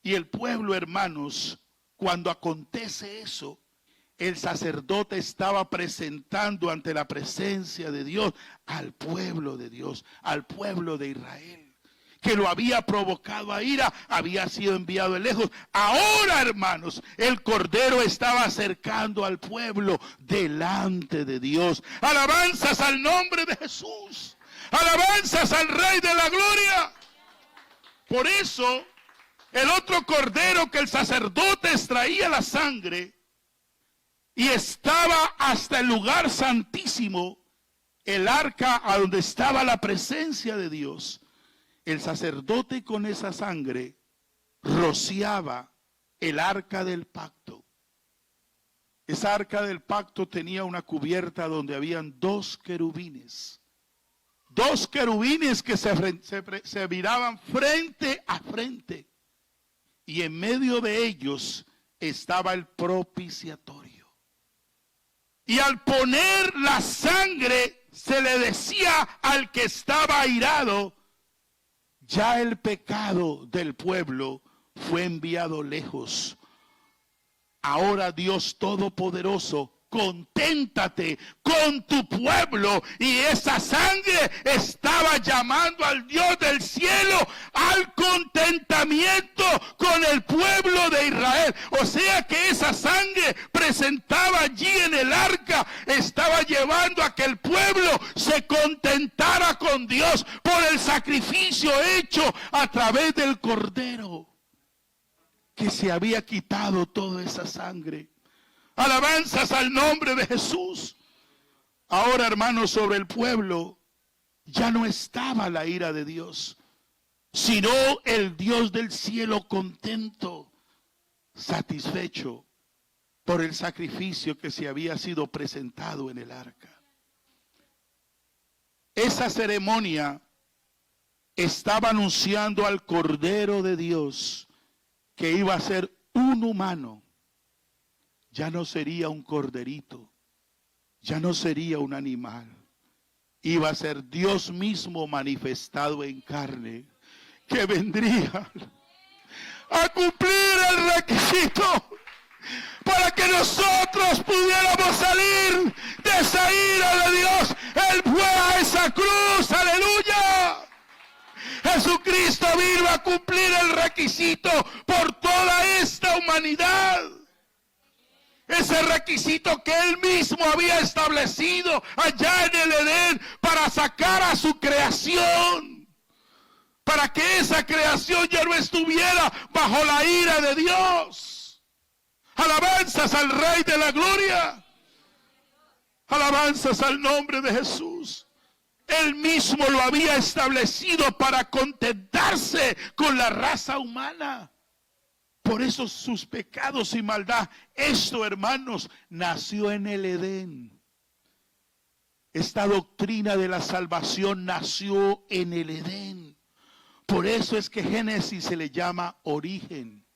Y el pueblo, hermanos, cuando acontece eso, el sacerdote estaba presentando ante la presencia de Dios al pueblo de Dios, al pueblo de Israel, que lo había provocado a ira, había sido enviado de lejos. Ahora, hermanos, el Cordero estaba acercando al pueblo delante de Dios. Alabanzas al nombre de Jesús. Alabanzas al Rey de la Gloria. Por eso, el otro Cordero que el sacerdote extraía la sangre y estaba hasta el lugar santísimo, el arca a donde estaba la presencia de Dios. El sacerdote con esa sangre rociaba el arca del pacto. Esa arca del pacto tenía una cubierta donde habían 2 querubines. 2 querubines que se miraban frente a frente. Y en medio de ellos estaba el propiciatorio. Y al poner la sangre se le decía al que estaba airado: ya el pecado del pueblo fue enviado lejos. Ahora Dios Todopoderoso conténtate con tu pueblo. Y esa sangre estaba llamando al Dios del cielo al contentamiento con el pueblo de Israel. O sea que esa sangre presentada allí en el arca estaba llevando a que el pueblo se contentara con Dios por el sacrificio hecho a través del Cordero, que se había quitado toda esa sangre. Alabanzas al nombre de Jesús. Ahora, hermanos, sobre el pueblo ya no estaba la ira de Dios, sino el Dios del cielo contento, satisfecho por el sacrificio que se había sido presentado en el arca. Esa ceremonia estaba anunciando al Cordero de Dios que iba a ser un humano. Ya no sería un corderito, ya no sería un animal. Iba a ser Dios mismo manifestado en carne, que vendría a cumplir el requisito para que nosotros pudiéramos salir de esa ira de Dios. Él fue a esa cruz, aleluya. Jesucristo vino a cumplir el requisito por toda esta humanidad. Ese requisito que Él mismo había establecido allá en el Edén para sacar a su creación, para que esa creación ya no estuviera bajo la ira de Dios. Alabanzas al Rey de la Gloria. Alabanzas al nombre de Jesús. Él mismo lo había establecido para contentarse con la raza humana. Por eso sus pecados y maldad. Esto, hermanos, nació en el Edén. Esta doctrina de la salvación nació en el Edén. Por eso es que Génesis se le llama origen.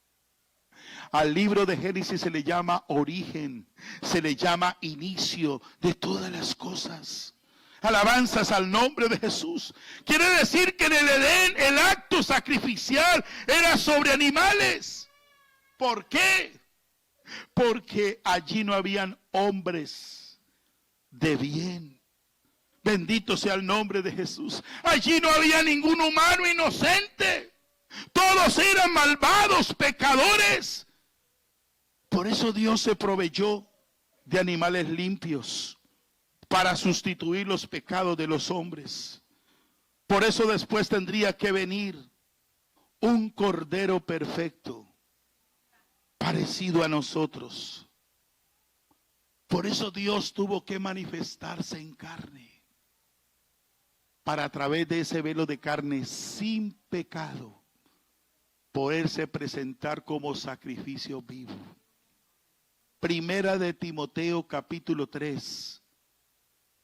Al libro de Génesis se le llama origen. Se le llama inicio de todas las cosas. Alabanzas al nombre de Jesús. Quiere decir que en el Edén el acto sacrificial era sobre animales. ¿Por qué? Porque allí no habían hombres de bien. Bendito sea el nombre de Jesús. Allí no había ningún humano inocente. Todos eran malvados, pecadores. Por eso Dios se proveyó de animales limpios para sustituir los pecados de los hombres. Por eso después tendría que venir un cordero perfecto, parecido a nosotros. Por eso Dios tuvo que manifestarse en carne, para a través de ese velo de carne sin pecado, poderse presentar como sacrificio vivo. Primera de Timoteo capítulo 3,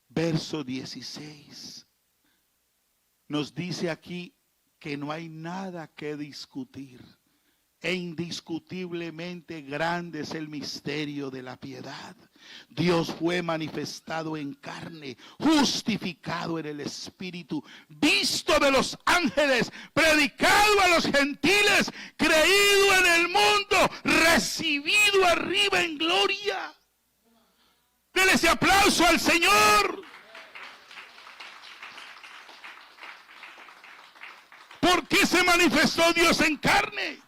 verso 16. Nos dice aquí que no hay nada que discutir. E indiscutiblemente grande es el misterio de la piedad. Dios fue manifestado en carne, justificado en el Espíritu, visto de los ángeles, predicado a los gentiles, creído en el mundo, recibido arriba en gloria. Denle ese aplauso al Señor. ¿Por qué se manifestó Dios en carne?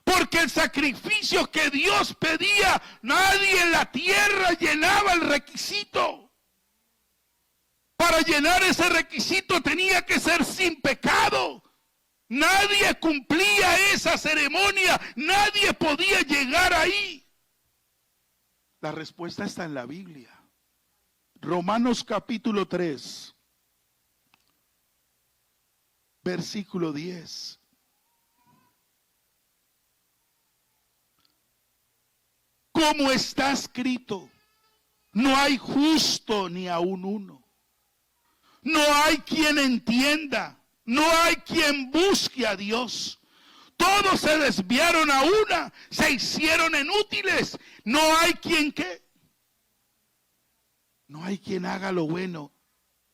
Porque el sacrificio que Dios pedía, nadie en la tierra llenaba el requisito. Para llenar ese requisito tenía que ser sin pecado. Nadie cumplía esa ceremonia, nadie podía llegar ahí. La respuesta está en la Biblia. Romanos capítulo 3, versículo 10. Como está escrito, no hay justo ni aun uno. No hay quien entienda, no hay quien busque a Dios. Todos se desviaron a una, se hicieron inútiles. No hay quien ¿qué? No hay quien haga lo bueno.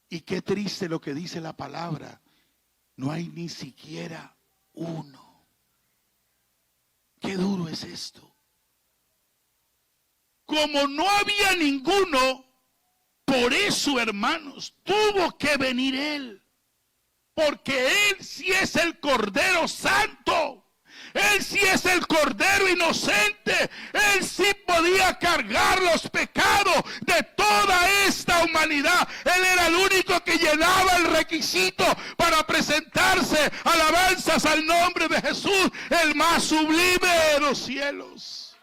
Y qué triste lo que dice la palabra. No hay ni siquiera uno. Qué duro es esto. como no había ninguno, por eso, hermanos, tuvo que venir Él. Porque Él sí es el Cordero Santo. Él sí es el Cordero Inocente. Él sí podía cargar los pecados de toda esta humanidad. Él era el único que llenaba el requisito para presentarse. Alabanzas al nombre de Jesús, el más sublime de los cielos.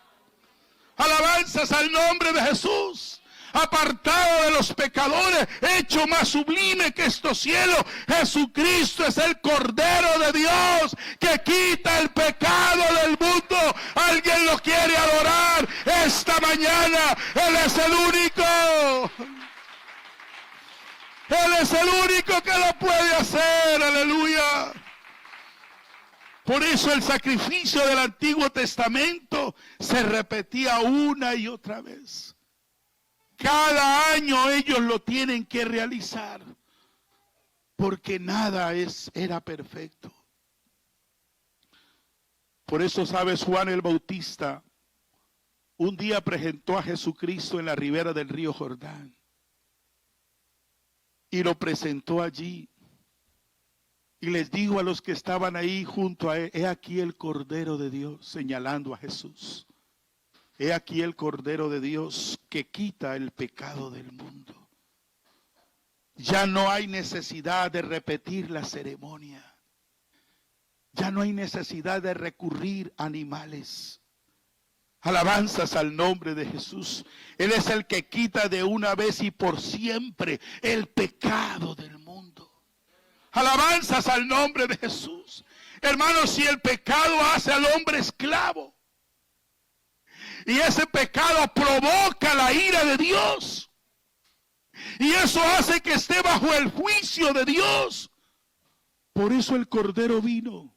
Alabanzas al nombre de Jesús. Apartado de los pecadores, hecho más sublime que estos cielos. Jesucristo es el Cordero de Dios que quita el pecado del mundo. Alguien lo quiere adorar esta mañana. Él es el único. Él es el único que lo puede hacer. Aleluya. Por eso el sacrificio del Antiguo Testamento se repetía una y otra vez. Cada año ellos lo tienen que realizar, porque nada era perfecto. Por eso, ¿sabes? Juan el Bautista un día presentó a Jesucristo en la ribera del río Jordán y lo presentó allí. Y les dijo a los que estaban ahí junto a él: he aquí el Cordero de Dios, señalando a Jesús. He aquí el Cordero de Dios que quita el pecado del mundo. Ya no hay necesidad de repetir la ceremonia. Ya no hay necesidad de recurrir a animales. Alabanzas al nombre de Jesús. Él es el que quita de una vez y por siempre el pecado del mundo. Alabanzas al nombre de Jesús. Hermanos, si el pecado hace al hombre esclavo, y ese pecado provoca la ira de Dios, y eso hace que esté bajo el juicio de Dios. Por eso el Cordero vino,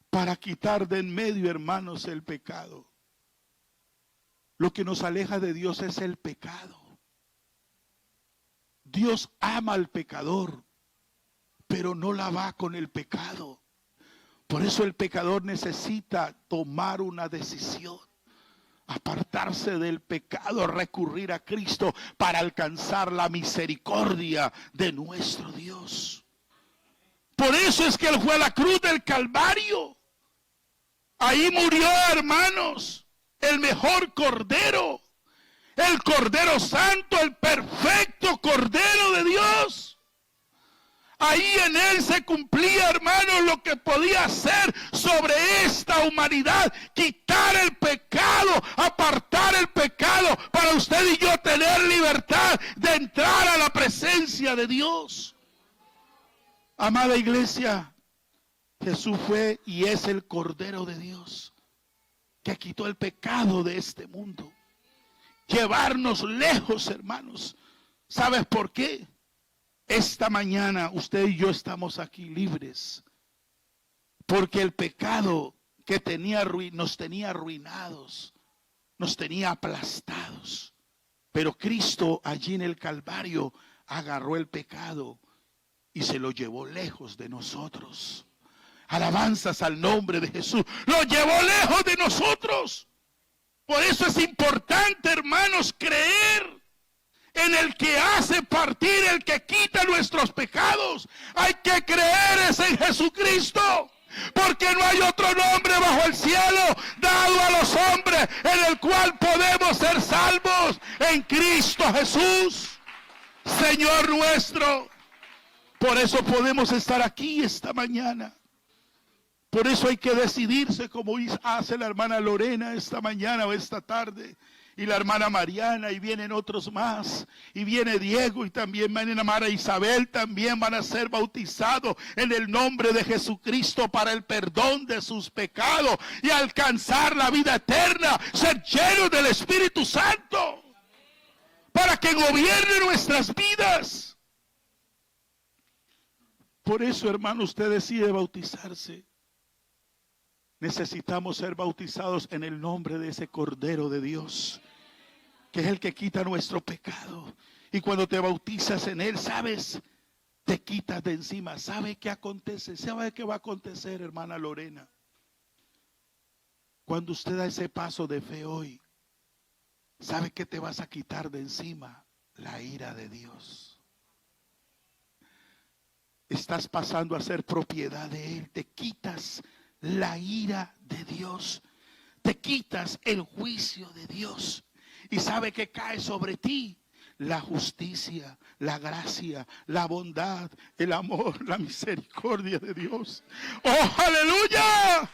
para quitar de en medio, hermanos, el pecado. Lo que nos aleja de Dios es el pecado. Dios ama al pecador, pero no la va con el pecado. Por eso el pecador necesita tomar una decisión. Apartarse del pecado, recurrir a Cristo para alcanzar la misericordia de nuestro Dios. Por eso es que Él fue a la cruz del Calvario. Ahí murió, hermanos, el mejor Cordero, el Cordero Santo, el perfecto Cordero de Dios. Ahí en Él se cumplía, hermanos, lo que podía hacer sobre esta humanidad: quitar el pecado, apartar el pecado, para usted y yo tener libertad de entrar a la presencia de Dios. Amada iglesia, Jesús fue y es el Cordero de Dios que quitó el pecado de este mundo. Llevarnos lejos, hermanos. ¿Sabes por qué? Esta mañana usted y yo estamos aquí libres, porque el pecado que nos tenía arruinados, nos tenía aplastados. Pero Cristo allí en el Calvario agarró el pecado y se lo llevó lejos de nosotros. Alabanzas al nombre de Jesús. Lo llevó lejos de nosotros. Por eso es importante, hermanos, creer en el que hace partir, el que quita nuestros pecados. Hay que creer en Jesucristo, porque no hay otro nombre bajo el cielo dado a los hombres en el cual podemos ser salvos: en Cristo Jesús, Señor nuestro. Por eso podemos estar aquí esta mañana. Por eso hay que decidirse, como hace la hermana Lorena esta mañana o esta tarde, y la hermana Mariana, y vienen otros más, y viene Diego, y también viene la hermana Isabel, también van a ser bautizados en el nombre de Jesucristo para el perdón de sus pecados y alcanzar la vida eterna, ser llenos del Espíritu Santo, para que gobierne nuestras vidas. Por eso, hermano, usted decide bautizarse. Necesitamos ser bautizados en el nombre de ese Cordero de Dios, que es el que quita nuestro pecado. Y cuando te bautizas en Él, ¿sabes? Te quitas de encima. ¿Sabe qué acontece? ¿Sabe qué va a acontecer, hermana Lorena? Cuando usted da ese paso de fe hoy, ¿sabe qué te vas a quitar de encima? La ira de Dios. Estás pasando a ser propiedad de Él. Te quitas la ira de Dios. Te quitas el juicio de Dios. Y sabe que cae sobre ti la justicia, la gracia, la bondad, el amor, la misericordia de Dios. ¡Oh, aleluya!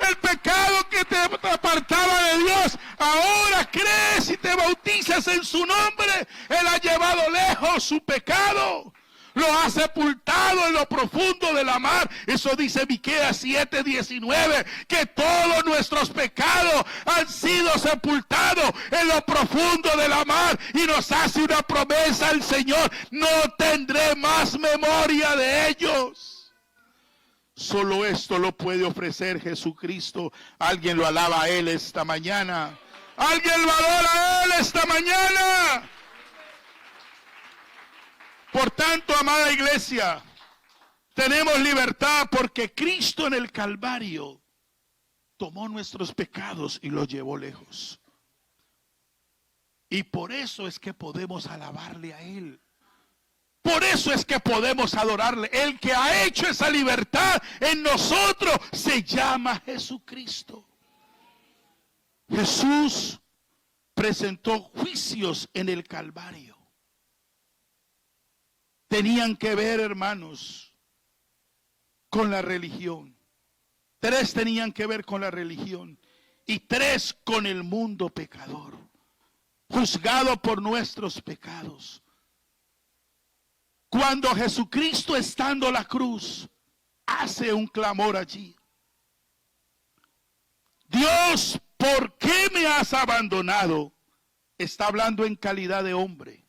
El pecado que te apartaba de Dios, ahora crees y te bautizas en su nombre. Él ha llevado lejos su pecado. Lo ha sepultado en lo profundo de la mar. Eso dice Miqueas 7:19, que todos nuestros pecados han sido sepultados en lo profundo de la mar. Y nos hace una promesa el Señor: no tendré más memoria de ellos. Solo esto lo puede ofrecer Jesucristo. Alguien lo alaba a Él esta mañana. Alguien lo adora a Él esta mañana. Por tanto, amada iglesia, tenemos libertad porque Cristo en el Calvario tomó nuestros pecados y los llevó lejos. Y por eso es que podemos alabarle a Él. Por eso es que podemos adorarle. El que ha hecho esa libertad en nosotros se llama Jesucristo. Jesús presentó juicios en el Calvario. Tenían que ver, hermanos, con la religión. 3 tenían que ver con la religión. Y 3 con el mundo pecador. Juzgado por nuestros pecados. Cuando Jesucristo, estando en la cruz, hace un clamor allí: Dios, ¿por qué me has abandonado? Está hablando en calidad de hombre.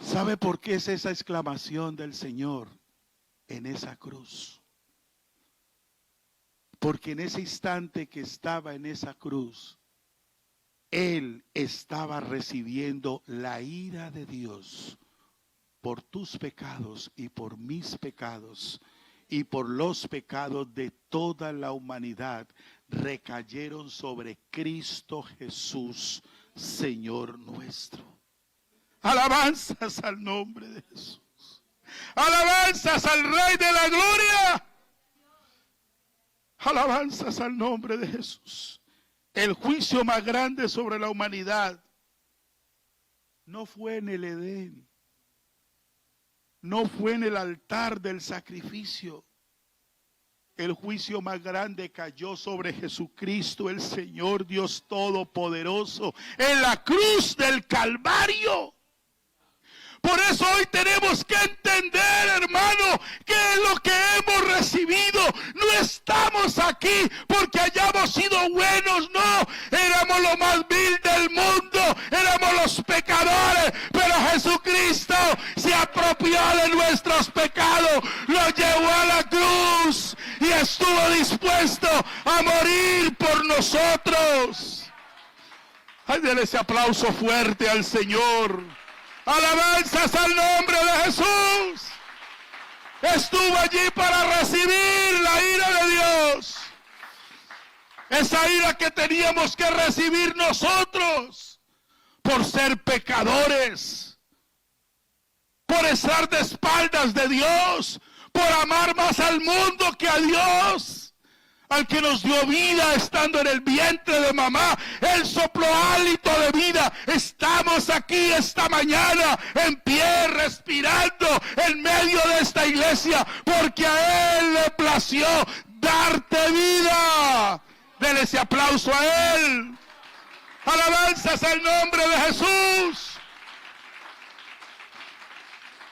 ¿Sabe por qué es esa exclamación del Señor en esa cruz? Porque en ese instante que estaba en esa cruz, Él estaba recibiendo la ira de Dios por tus pecados y por mis pecados y por los pecados de toda la humanidad. Recayeron sobre Cristo Jesús, Señor nuestro. Alabanzas al nombre de Jesús. Alabanzas al Rey de la Gloria. Alabanzas al nombre de Jesús. El juicio más grande sobre la humanidad no fue en el Edén. No fue en el altar del sacrificio. El juicio más grande cayó sobre Jesucristo, el Señor Dios Todopoderoso, en la cruz del Calvario. Por eso hoy tenemos que entender, hermano, que lo que hemos recibido, no estamos aquí porque hayamos sido buenos, no. Éramos lo más vil del mundo, éramos los pecadores, pero Jesucristo se apropió de nuestros pecados, lo llevó a la cruz y estuvo dispuesto a morir por nosotros. Ay, denle ese aplauso fuerte al Señor. Alabanzas al nombre de Jesús. Estuvo allí para recibir la ira de Dios. Esa ira que teníamos que recibir nosotros por ser pecadores, por estar de espaldas de Dios, por amar más al mundo que a Dios. Al que nos dio vida estando en el vientre de mamá, Él sopló hálito de vida. Estamos aquí esta mañana en pie, respirando en medio de esta iglesia, porque a Él le plació darte vida. Dele ese aplauso a Él. Alabanzas al nombre de Jesús.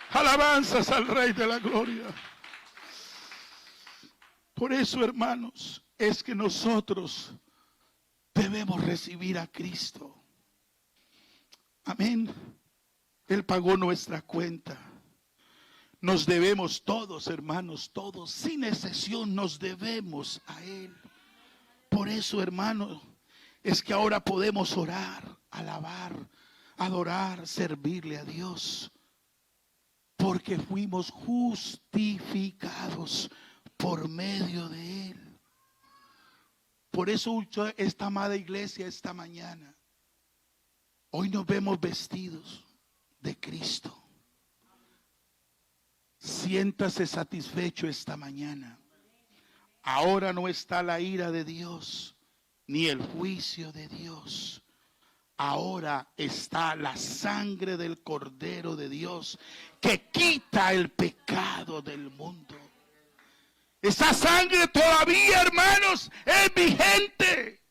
Alabanzas al Rey de la Gloria. Por eso, hermanos, es que nosotros debemos recibir a Cristo. Amén. Él pagó nuestra cuenta. Nos debemos todos, hermanos, todos, sin excepción, nos debemos a Él. Por eso, hermanos, es que ahora podemos orar, alabar, adorar, servirle a Dios. Porque fuimos justificados por medio de Él. Por eso esta amada iglesia esta mañana, hoy nos vemos vestidos de Cristo. Siéntase satisfecho esta mañana. Ahora no está la ira de Dios, ni el juicio de Dios. Ahora está la sangre del Cordero de Dios que quita el pecado del mundo. Esa sangre todavía, hermanos, es vigente.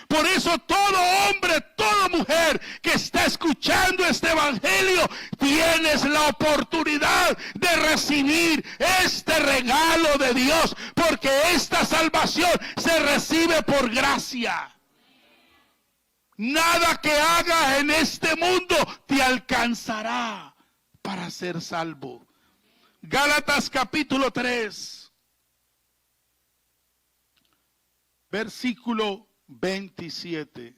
Por eso todo hombre, toda mujer que está escuchando este evangelio, tienes la oportunidad de recibir este regalo de Dios, porque esta salvación se recibe por gracia. Nada que hagas en este mundo te alcanzará para ser salvo. Gálatas capítulo 3, versículo 27.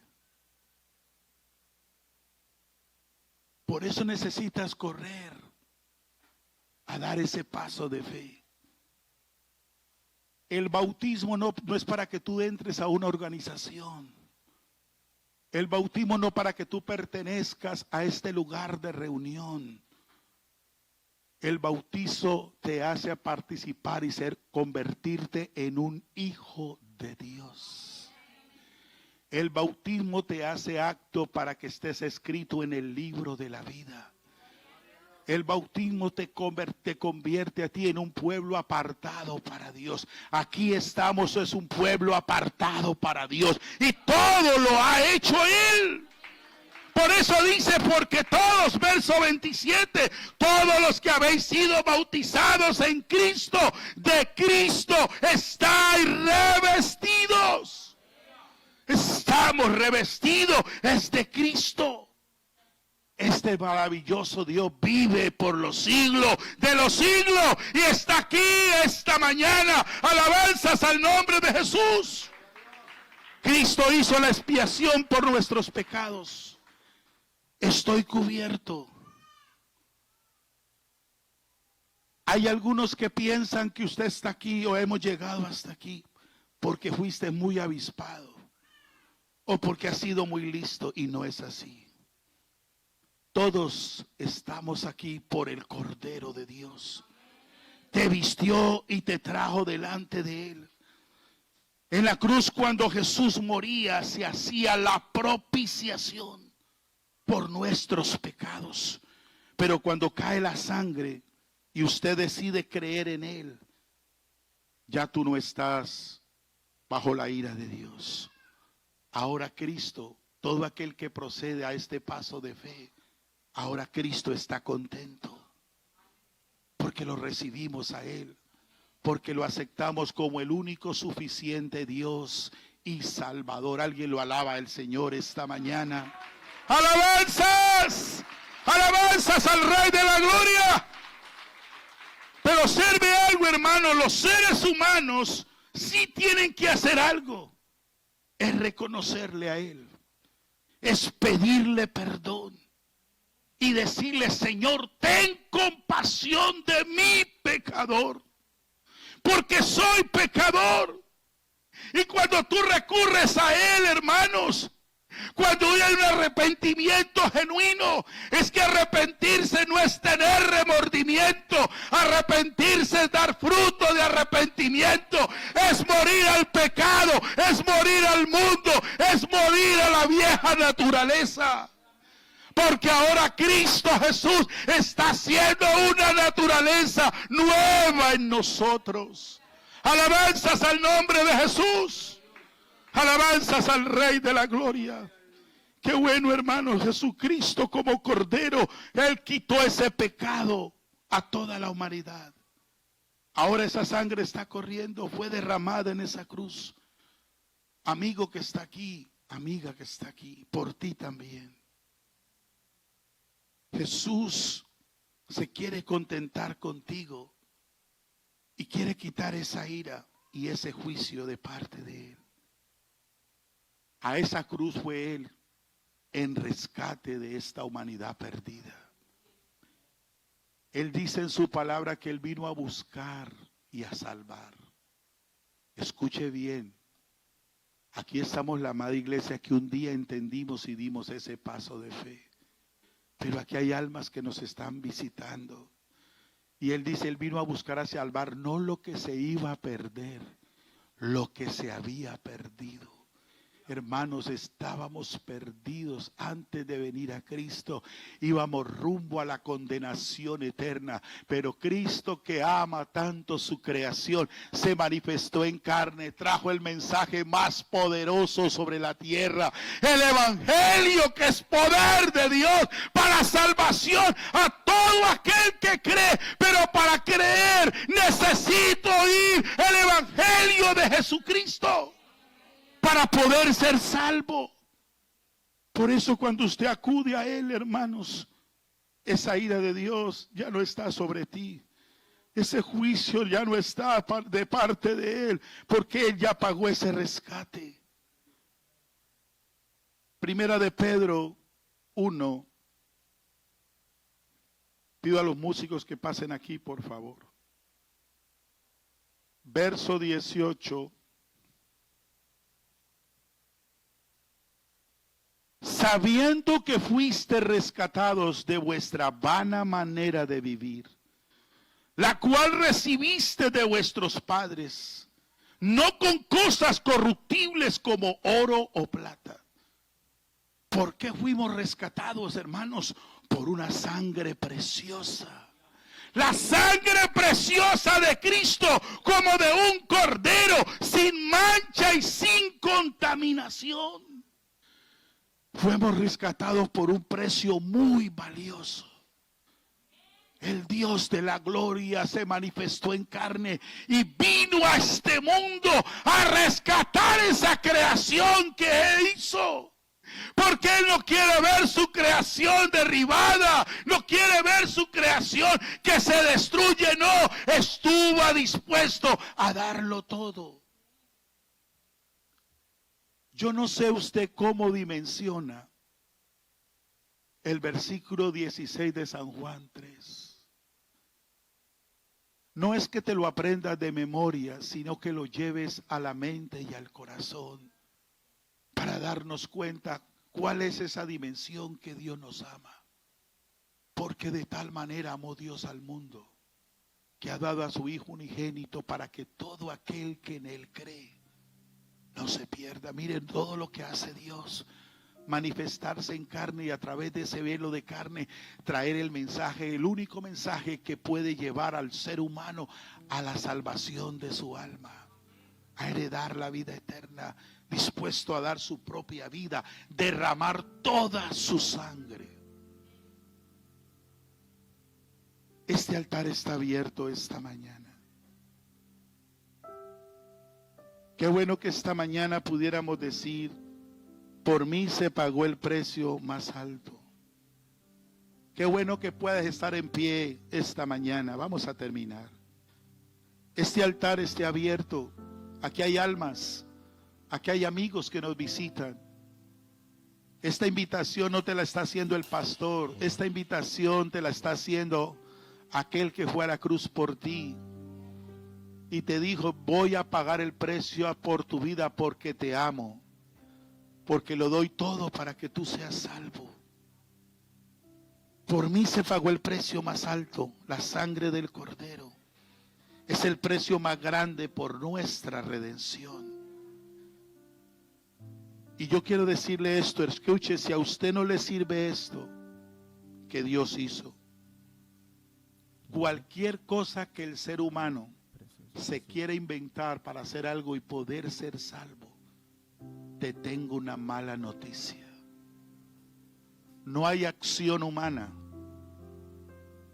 Por eso necesitas correr a dar ese paso de fe. El bautismo no es para que tú entres a una organización. El bautismo no para que tú pertenezcas a este lugar de reunión. El bautizo te hace participar y convertirte en un hijo de Dios. El bautismo te hace acto para que estés escrito en el libro de la vida. El bautismo te convierte a ti en un pueblo apartado para Dios. Aquí estamos, es un pueblo apartado para Dios. Y todo lo ha hecho Él. Por eso dice, porque todos, verso 27, todos los que habéis sido bautizados en Cristo, de Cristo estáis revestidos. Estamos revestidos, es de Cristo. Este maravilloso Dios vive por los siglos de los siglos y está aquí esta mañana. Alabanzas al nombre de Jesús. Cristo hizo la expiación por nuestros pecados. Estoy cubierto. Hay algunos que piensan que usted está aquí o hemos llegado hasta aquí porque fuiste muy avispado o porque has sido muy listo, y no es así. Todos estamos aquí por el Cordero de Dios. Te vistió y te trajo delante de Él. En la cruz, cuando Jesús moría, se hacía la propiciación por nuestros pecados. Pero cuando cae la sangre y usted decide creer en Él, ya tú no estás bajo la ira de Dios. Ahora Cristo, todo aquel que procede a este paso de fe, ahora Cristo está contento porque lo recibimos a Él, porque lo aceptamos como el único suficiente Dios y Salvador. Alguien lo alaba al Señor esta mañana. ¡Alabanzas! ¡Alabanzas al Rey de la Gloria! Pero observe algo, hermano, los seres humanos sí tienen que hacer algo. Es reconocerle a Él, es pedirle perdón. Y decirle, Señor, ten compasión de mi pecador, porque soy pecador. Y cuando tú recurres a Él, hermanos, cuando hay un arrepentimiento genuino, es que arrepentirse no es tener remordimiento. Arrepentirse es dar fruto de arrepentimiento. Es morir al pecado, es morir al mundo, es morir a la vieja naturaleza. Porque ahora Cristo Jesús está haciendo una naturaleza nueva en nosotros. Alabanzas al nombre de Jesús. Alabanzas al Rey de la Gloria. Qué bueno, hermanos, Jesucristo como Cordero, Él quitó ese pecado a toda la humanidad. Ahora esa sangre está corriendo, fue derramada en esa cruz. Amigo que está aquí, amiga que está aquí, por ti también. Jesús se quiere contentar contigo y quiere quitar esa ira y ese juicio de parte de Él. A esa cruz fue Él en rescate de esta humanidad perdida. Él dice en su palabra que Él vino a buscar y a salvar. Escuche bien, Aquí estamos la amada iglesia que un día entendimos y dimos ese paso de fe. Pero aquí hay almas que nos están visitando. Y Él dice, Él vino a buscar a salvar no lo que se iba a perder, lo que se había perdido. Hermanos, estábamos perdidos antes de venir a Cristo. Íbamos rumbo a la condenación eterna. Pero Cristo, que ama tanto su creación, se manifestó en carne, trajo el mensaje más poderoso sobre la tierra. El evangelio, que es poder de Dios para salvación a todo aquel que cree. Pero para creer necesito oír el evangelio de Jesucristo para poder ser salvo. Por eso cuando usted acude a Él, hermanos, esa ira de Dios ya no está sobre ti. Ese juicio ya no está de parte de Él, porque Él ya pagó ese rescate. Primera de Pedro 1. Pido a los músicos que pasen aquí, por favor. Verso 18. Sabiendo que fuiste rescatados de vuestra vana manera de vivir, la cual recibiste de vuestros padres, no con cosas corruptibles como oro o plata. ¿Por qué fuimos rescatados, hermanos? Por una sangre preciosa. La sangre preciosa de Cristo, como de un cordero, sin mancha y sin contaminación. Fuimos rescatados por un precio muy valioso. El Dios de la gloria se manifestó en carne y vino a este mundo a rescatar esa creación que Él hizo. Porque Él no quiere ver su creación derribada, no quiere ver su creación que se destruye, no, estuvo dispuesto a darlo todo. Yo no sé usted cómo dimensiona el versículo 16 de San Juan 3. No es que te lo aprendas de memoria, sino que lo lleves a la mente y al corazón para darnos cuenta cuál es esa dimensión que Dios nos ama. Porque de tal manera amó Dios al mundo, que ha dado a su Hijo unigénito para que todo aquel que en Él cree no se pierda. Miren todo lo que hace Dios. Manifestarse en carne y a través de ese velo de carne traer el mensaje, el único mensaje que puede llevar al ser humano a la salvación de su alma, a heredar la vida eterna, dispuesto a dar su propia vida, derramar toda su sangre. Este altar está abierto esta mañana. Qué bueno que esta mañana pudiéramos decir, por mí se pagó el precio más alto. Qué bueno que puedas estar en pie esta mañana. Vamos a terminar. Este altar esté abierto. Aquí hay almas, aquí hay amigos que nos visitan. Esta invitación no te la está haciendo el pastor. Esta invitación te la está haciendo aquel que fue a la cruz por ti. Y te dijo, voy a pagar el precio por tu vida porque te amo. Porque lo doy todo para que tú seas salvo. Por mí se pagó el precio más alto, la sangre del Cordero. Es el precio más grande por nuestra redención. Y yo quiero decirle esto, escuche, si a usted no le sirve esto que Dios hizo, cualquier cosa que el ser humano se quiere inventar para hacer algo y poder ser salvo, te tengo una mala noticia. No hay acción humana,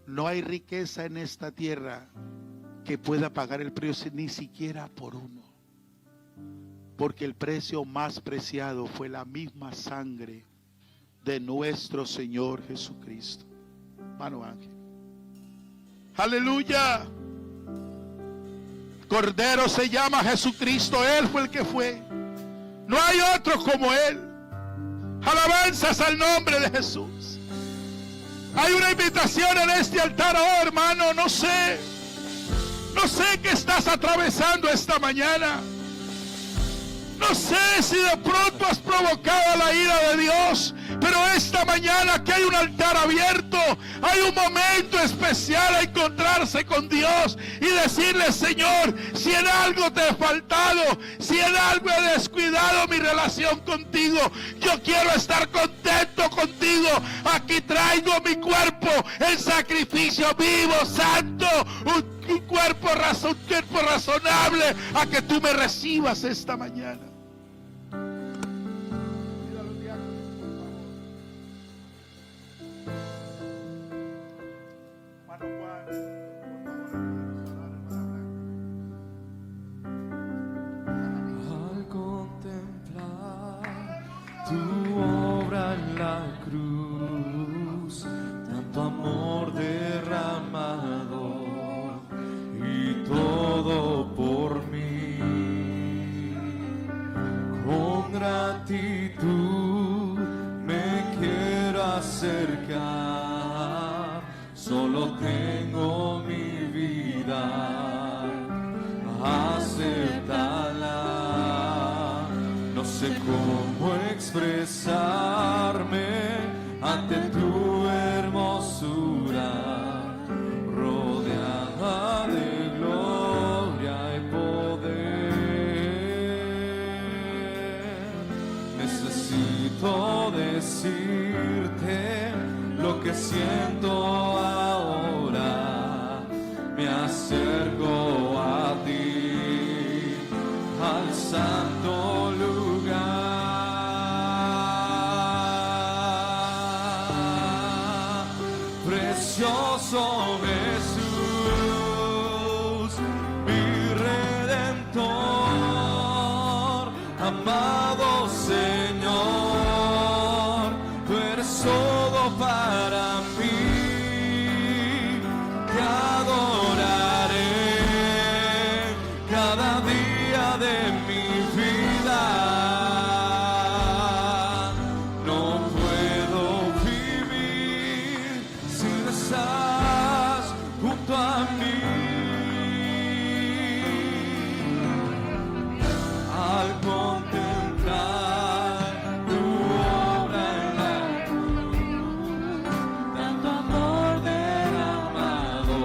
no hay riqueza en esta tierra que pueda pagar el precio, ni siquiera por uno. Porque el precio más preciado fue la misma sangre de nuestro Señor Jesucristo. Mano Ángel. Aleluya. Cordero se llama Jesucristo, Él fue el que fue. No hay otro como Él. Alabanzas al nombre de Jesús. Hay una invitación en este altar, oh hermano, no sé qué estás atravesando esta mañana. No sé si de pronto has provocado la ira de Dios, pero esta mañana que hay un altar abierto, hay un momento especial a encontrarse con Dios y decirle: Señor, si en algo te he faltado, si en algo he descuidado mi relación contigo, yo quiero estar contento contigo. Aquí traigo mi cuerpo en sacrificio vivo, santo, un cuerpo razonable, a que tú me recibas esta mañana. Al contemplar tu obra en la cruz, tanto amor derramado y todo por mí, con gratitud me quiero acercar, solo tengo mi vida, acéptala. No sé cómo expresarme ante tu hermosura, rodeada de gloria y poder. Necesito decirte lo que siento ahora. Me acerco a ti, al santo lugar. Precioso Jesús, mi Redentor, amado Señor, tú eres todo para mí. Te adoraré cada día de mi vida. No puedo vivir si no estás junto a mí. Al contemplar tu obra en la cruz, tanto amor derramado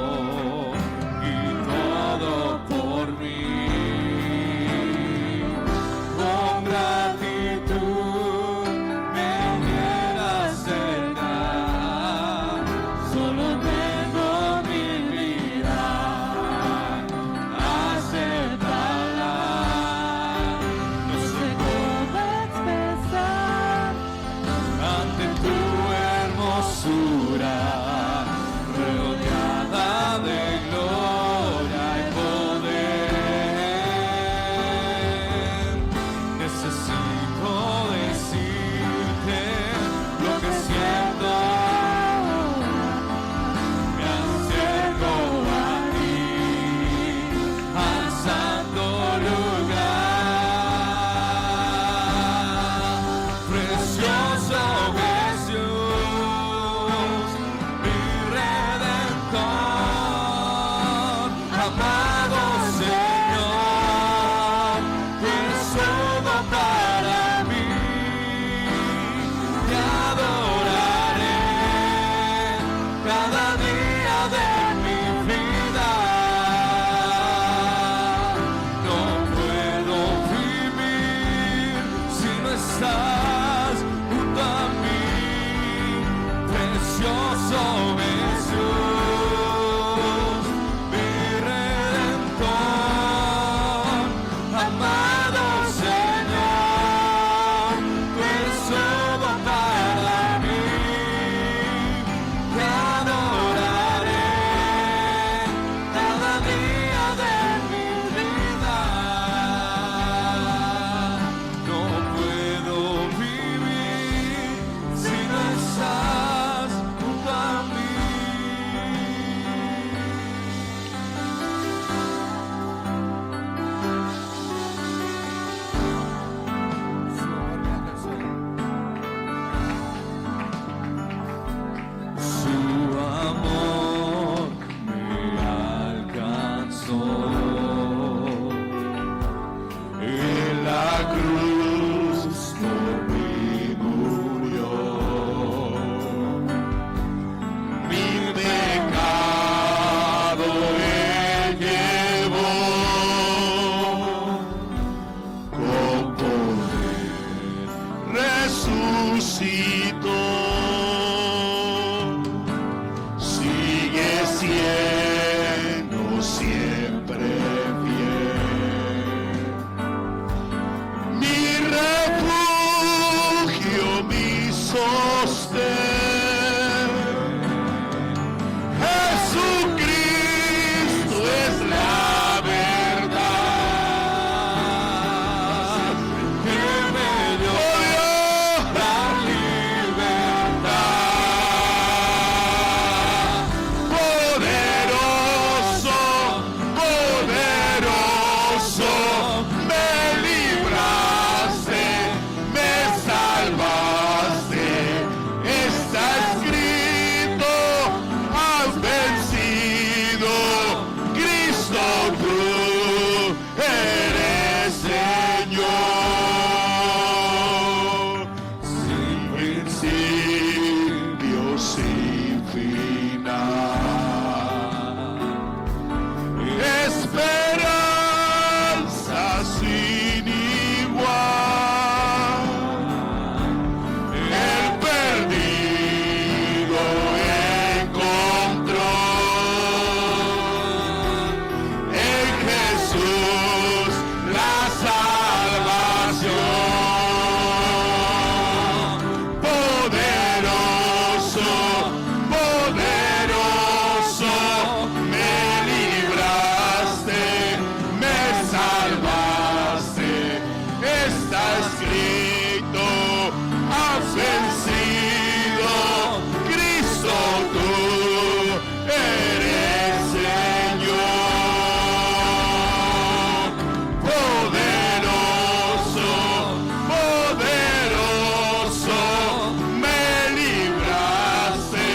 y todo por mí, cruz por mí murió. Mi pecado Él llevó, con poder resucitó. Sigue siendo siempre fiel, mi refugio, mi sostén. Jesucristo es la verdad que me dio la libertad. Poderoso, poderoso, me libraste, me salvaste. Está escrito, has vencido. Cristo, tú eres Señor. Sin principio, sin final. Esperanza sin igual. El perdido encontró en Jesús la salvación. Poderoso, poderoso, me libraste, me salvaste. Está escrito, has vencido. Cristo, tú eres Señor. Poderoso, poderoso, me libraste,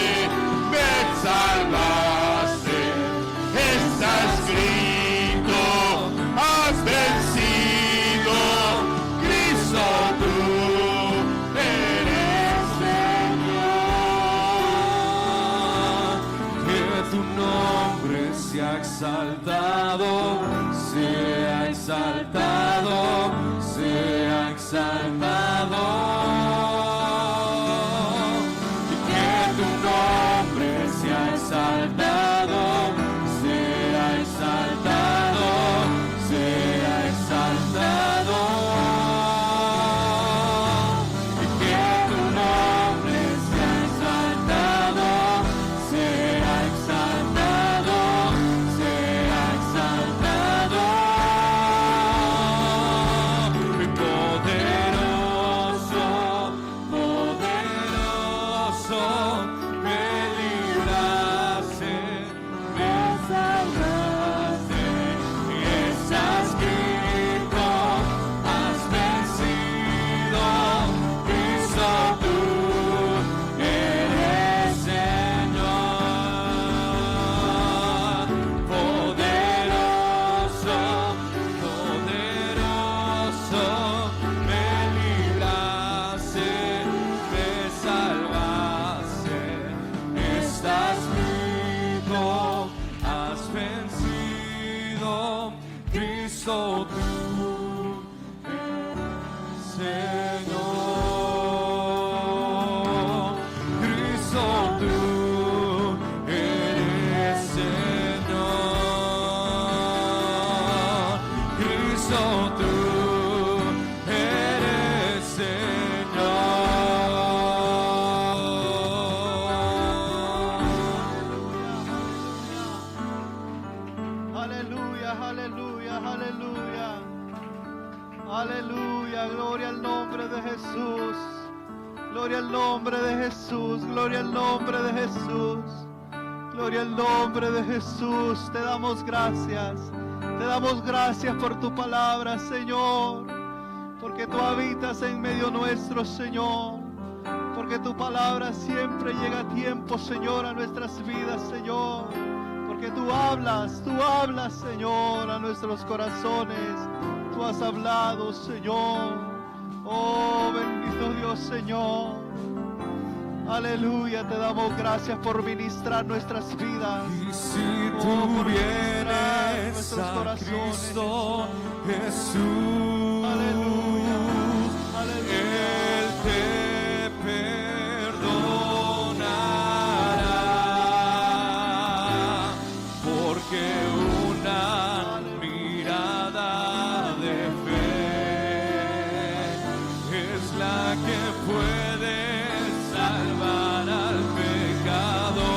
me salvaste. Está escrito, has vencido. Cristo, tú eres Señor. Que tu nombre sea exaltado, sea exaltado, sea exaltado. Que tu nombre sea exaltado, sea exaltado, sea exaltado. Que tu nombre sea exaltado, sea exaltado, sea exaltado. Poderoso, poderoso, me libraste, me salvaste. Está escrito, has vencido. Cristo, tú eres Señor. Poderoso, poderoso, me libraste, me salvaste. Estás vivo, has vencido. Cristo, tú eres Señor. Cristo, tú eres Señor. Cristo, tú eres Señor. Aleluya, aleluya, aleluya. Aleluya, gloria al nombre de Jesús. Gloria al nombre de Jesús, gloria al nombre de Jesús. Gloria al nombre de Jesús. Te damos gracias. Te damos gracias por tu palabra, Señor. Porque tú habitas en medio nuestro, Señor. Porque tu palabra siempre llega a tiempo, Señor, a nuestras vidas, Señor. Porque tú hablas, Señor, a nuestros corazones. Tú has hablado, Señor. Oh, bendito Dios, Señor. Aleluya, te damos gracias por ministrar nuestras vidas. Y si Oh, tú por ministrar vienes nuestros a corazones, Cristo Jesús, Aleluya, aleluya. Él te perdonará, porque una mirada de fe es la que puede salvar al pecador.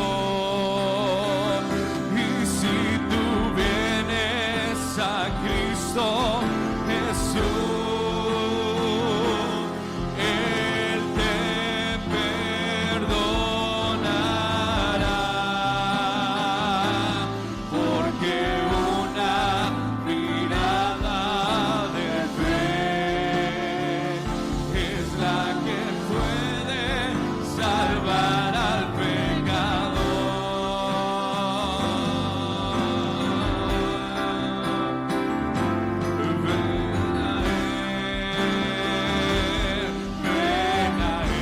Y si tú vienes a Cristo Jesús, Él te perdonará, porque una mirada de fe es la que puede salvar al pecador. Ven a Él,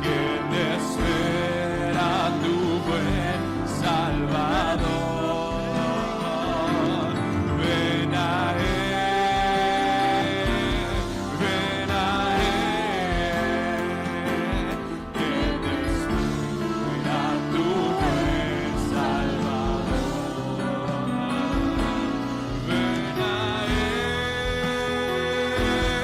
que te espera tu buen Salvador. Ven a Él, que te espera tu buen Salvador. Ven a Él, que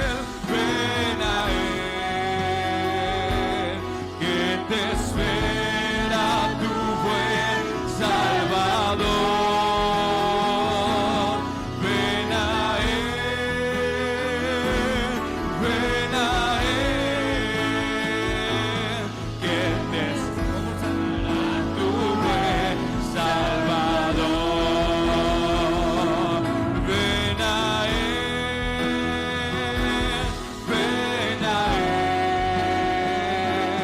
te espera tu buen Salvador. Ven a Él, que te espera tu buen Salvador. Ven a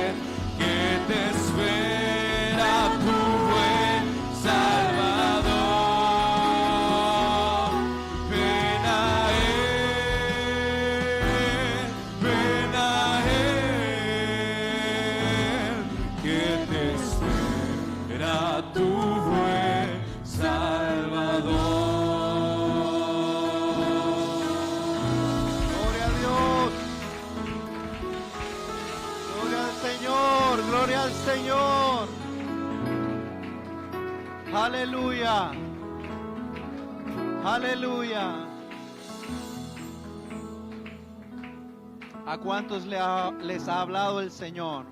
Él, que te espera tu buen Salvador. Ven a Él, que te espera tu buen Salvador. Gloria a Dios. Gloria al Señor. Gloria al Señor. Aleluya. Aleluya. ¿A cuántos les ha hablado el Señor?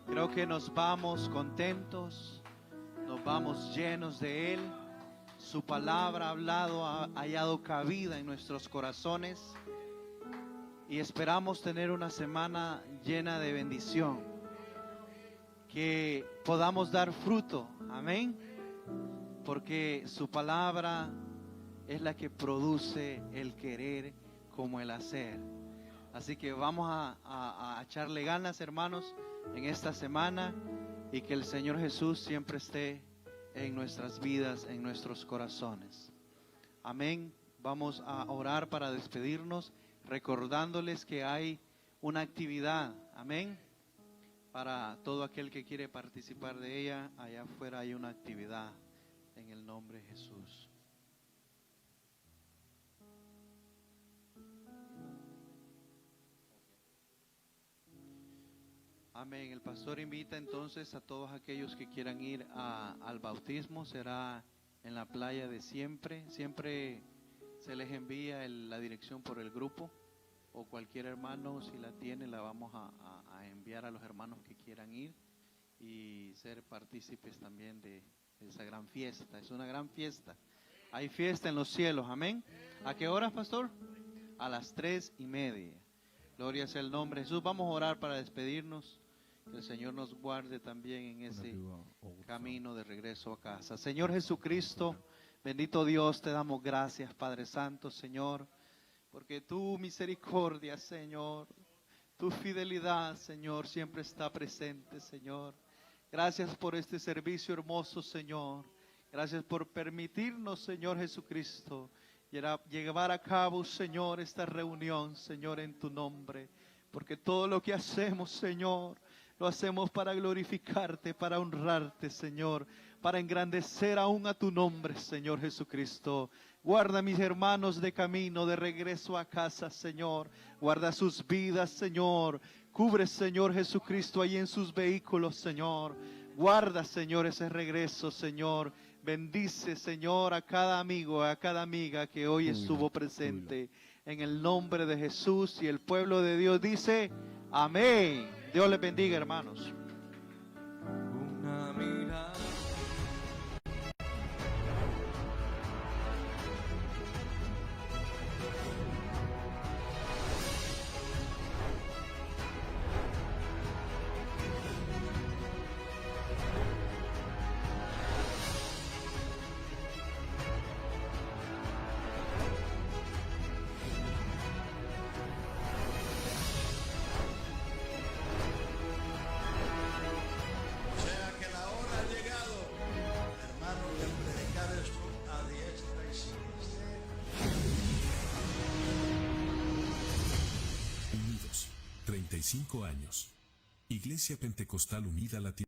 Creo que nos vamos contentos, nos vamos llenos de Él. Su palabra ha hablado, ha hallado cabida en nuestros corazones. Y esperamos tener una semana llena de bendición. Que podamos dar fruto. Amén. Porque su palabra es la que produce el querer como el hacer. Así que vamos a echarle ganas, hermanos, en esta semana. Y que el Señor Jesús siempre esté en nuestras vidas, en nuestros corazones. Amén. Vamos a orar para despedirnos, recordándoles que hay una actividad, amén, para todo aquel que quiere participar de ella. Allá afuera hay una actividad en el nombre de Jesús. Amén. El pastor invita entonces a todos aquellos que quieran ir al bautismo. Será en la playa de Siempre. Siempre se les envía la dirección por el grupo, o cualquier hermano, si la tiene, la vamos a enviar a los hermanos que quieran ir y ser partícipes también de esa gran fiesta. Es una gran fiesta. Hay fiesta en los cielos, amén. ¿A qué horas, pastor? A las 3:30. Gloria sea el nombre de Jesús. Vamos a orar para despedirnos. Que el Señor nos guarde también en ese camino de regreso a casa. Señor Jesucristo, bendito Dios, te damos gracias, Padre Santo, Señor, porque tu misericordia, Señor, tu fidelidad, Señor, siempre está presente, Señor. Gracias por este servicio hermoso, Señor. Gracias por permitirnos, Señor Jesucristo, llevar a cabo, Señor, esta reunión, Señor, en tu nombre. Porque todo lo que hacemos, Señor, lo hacemos para glorificarte, para honrarte, Señor, para engrandecer aún a tu nombre, Señor Jesucristo. Guarda a mis hermanos de camino, de regreso a casa, Señor. Guarda sus vidas, Señor. Cubre, Señor Jesucristo, ahí en sus vehículos, Señor. Guarda, Señor, ese regreso, Señor. Bendice, Señor, a cada amigo, a cada amiga que hoy estuvo presente. En el nombre de Jesús, y el pueblo de Dios dice, amén. Dios les bendiga, hermanos. Una mirada. O sea que la hora ha llegado, hermanos, de predicar esto a diestra y siniestra. Unidos, 35 años. Iglesia Pentecostal Unida Latinoamérica.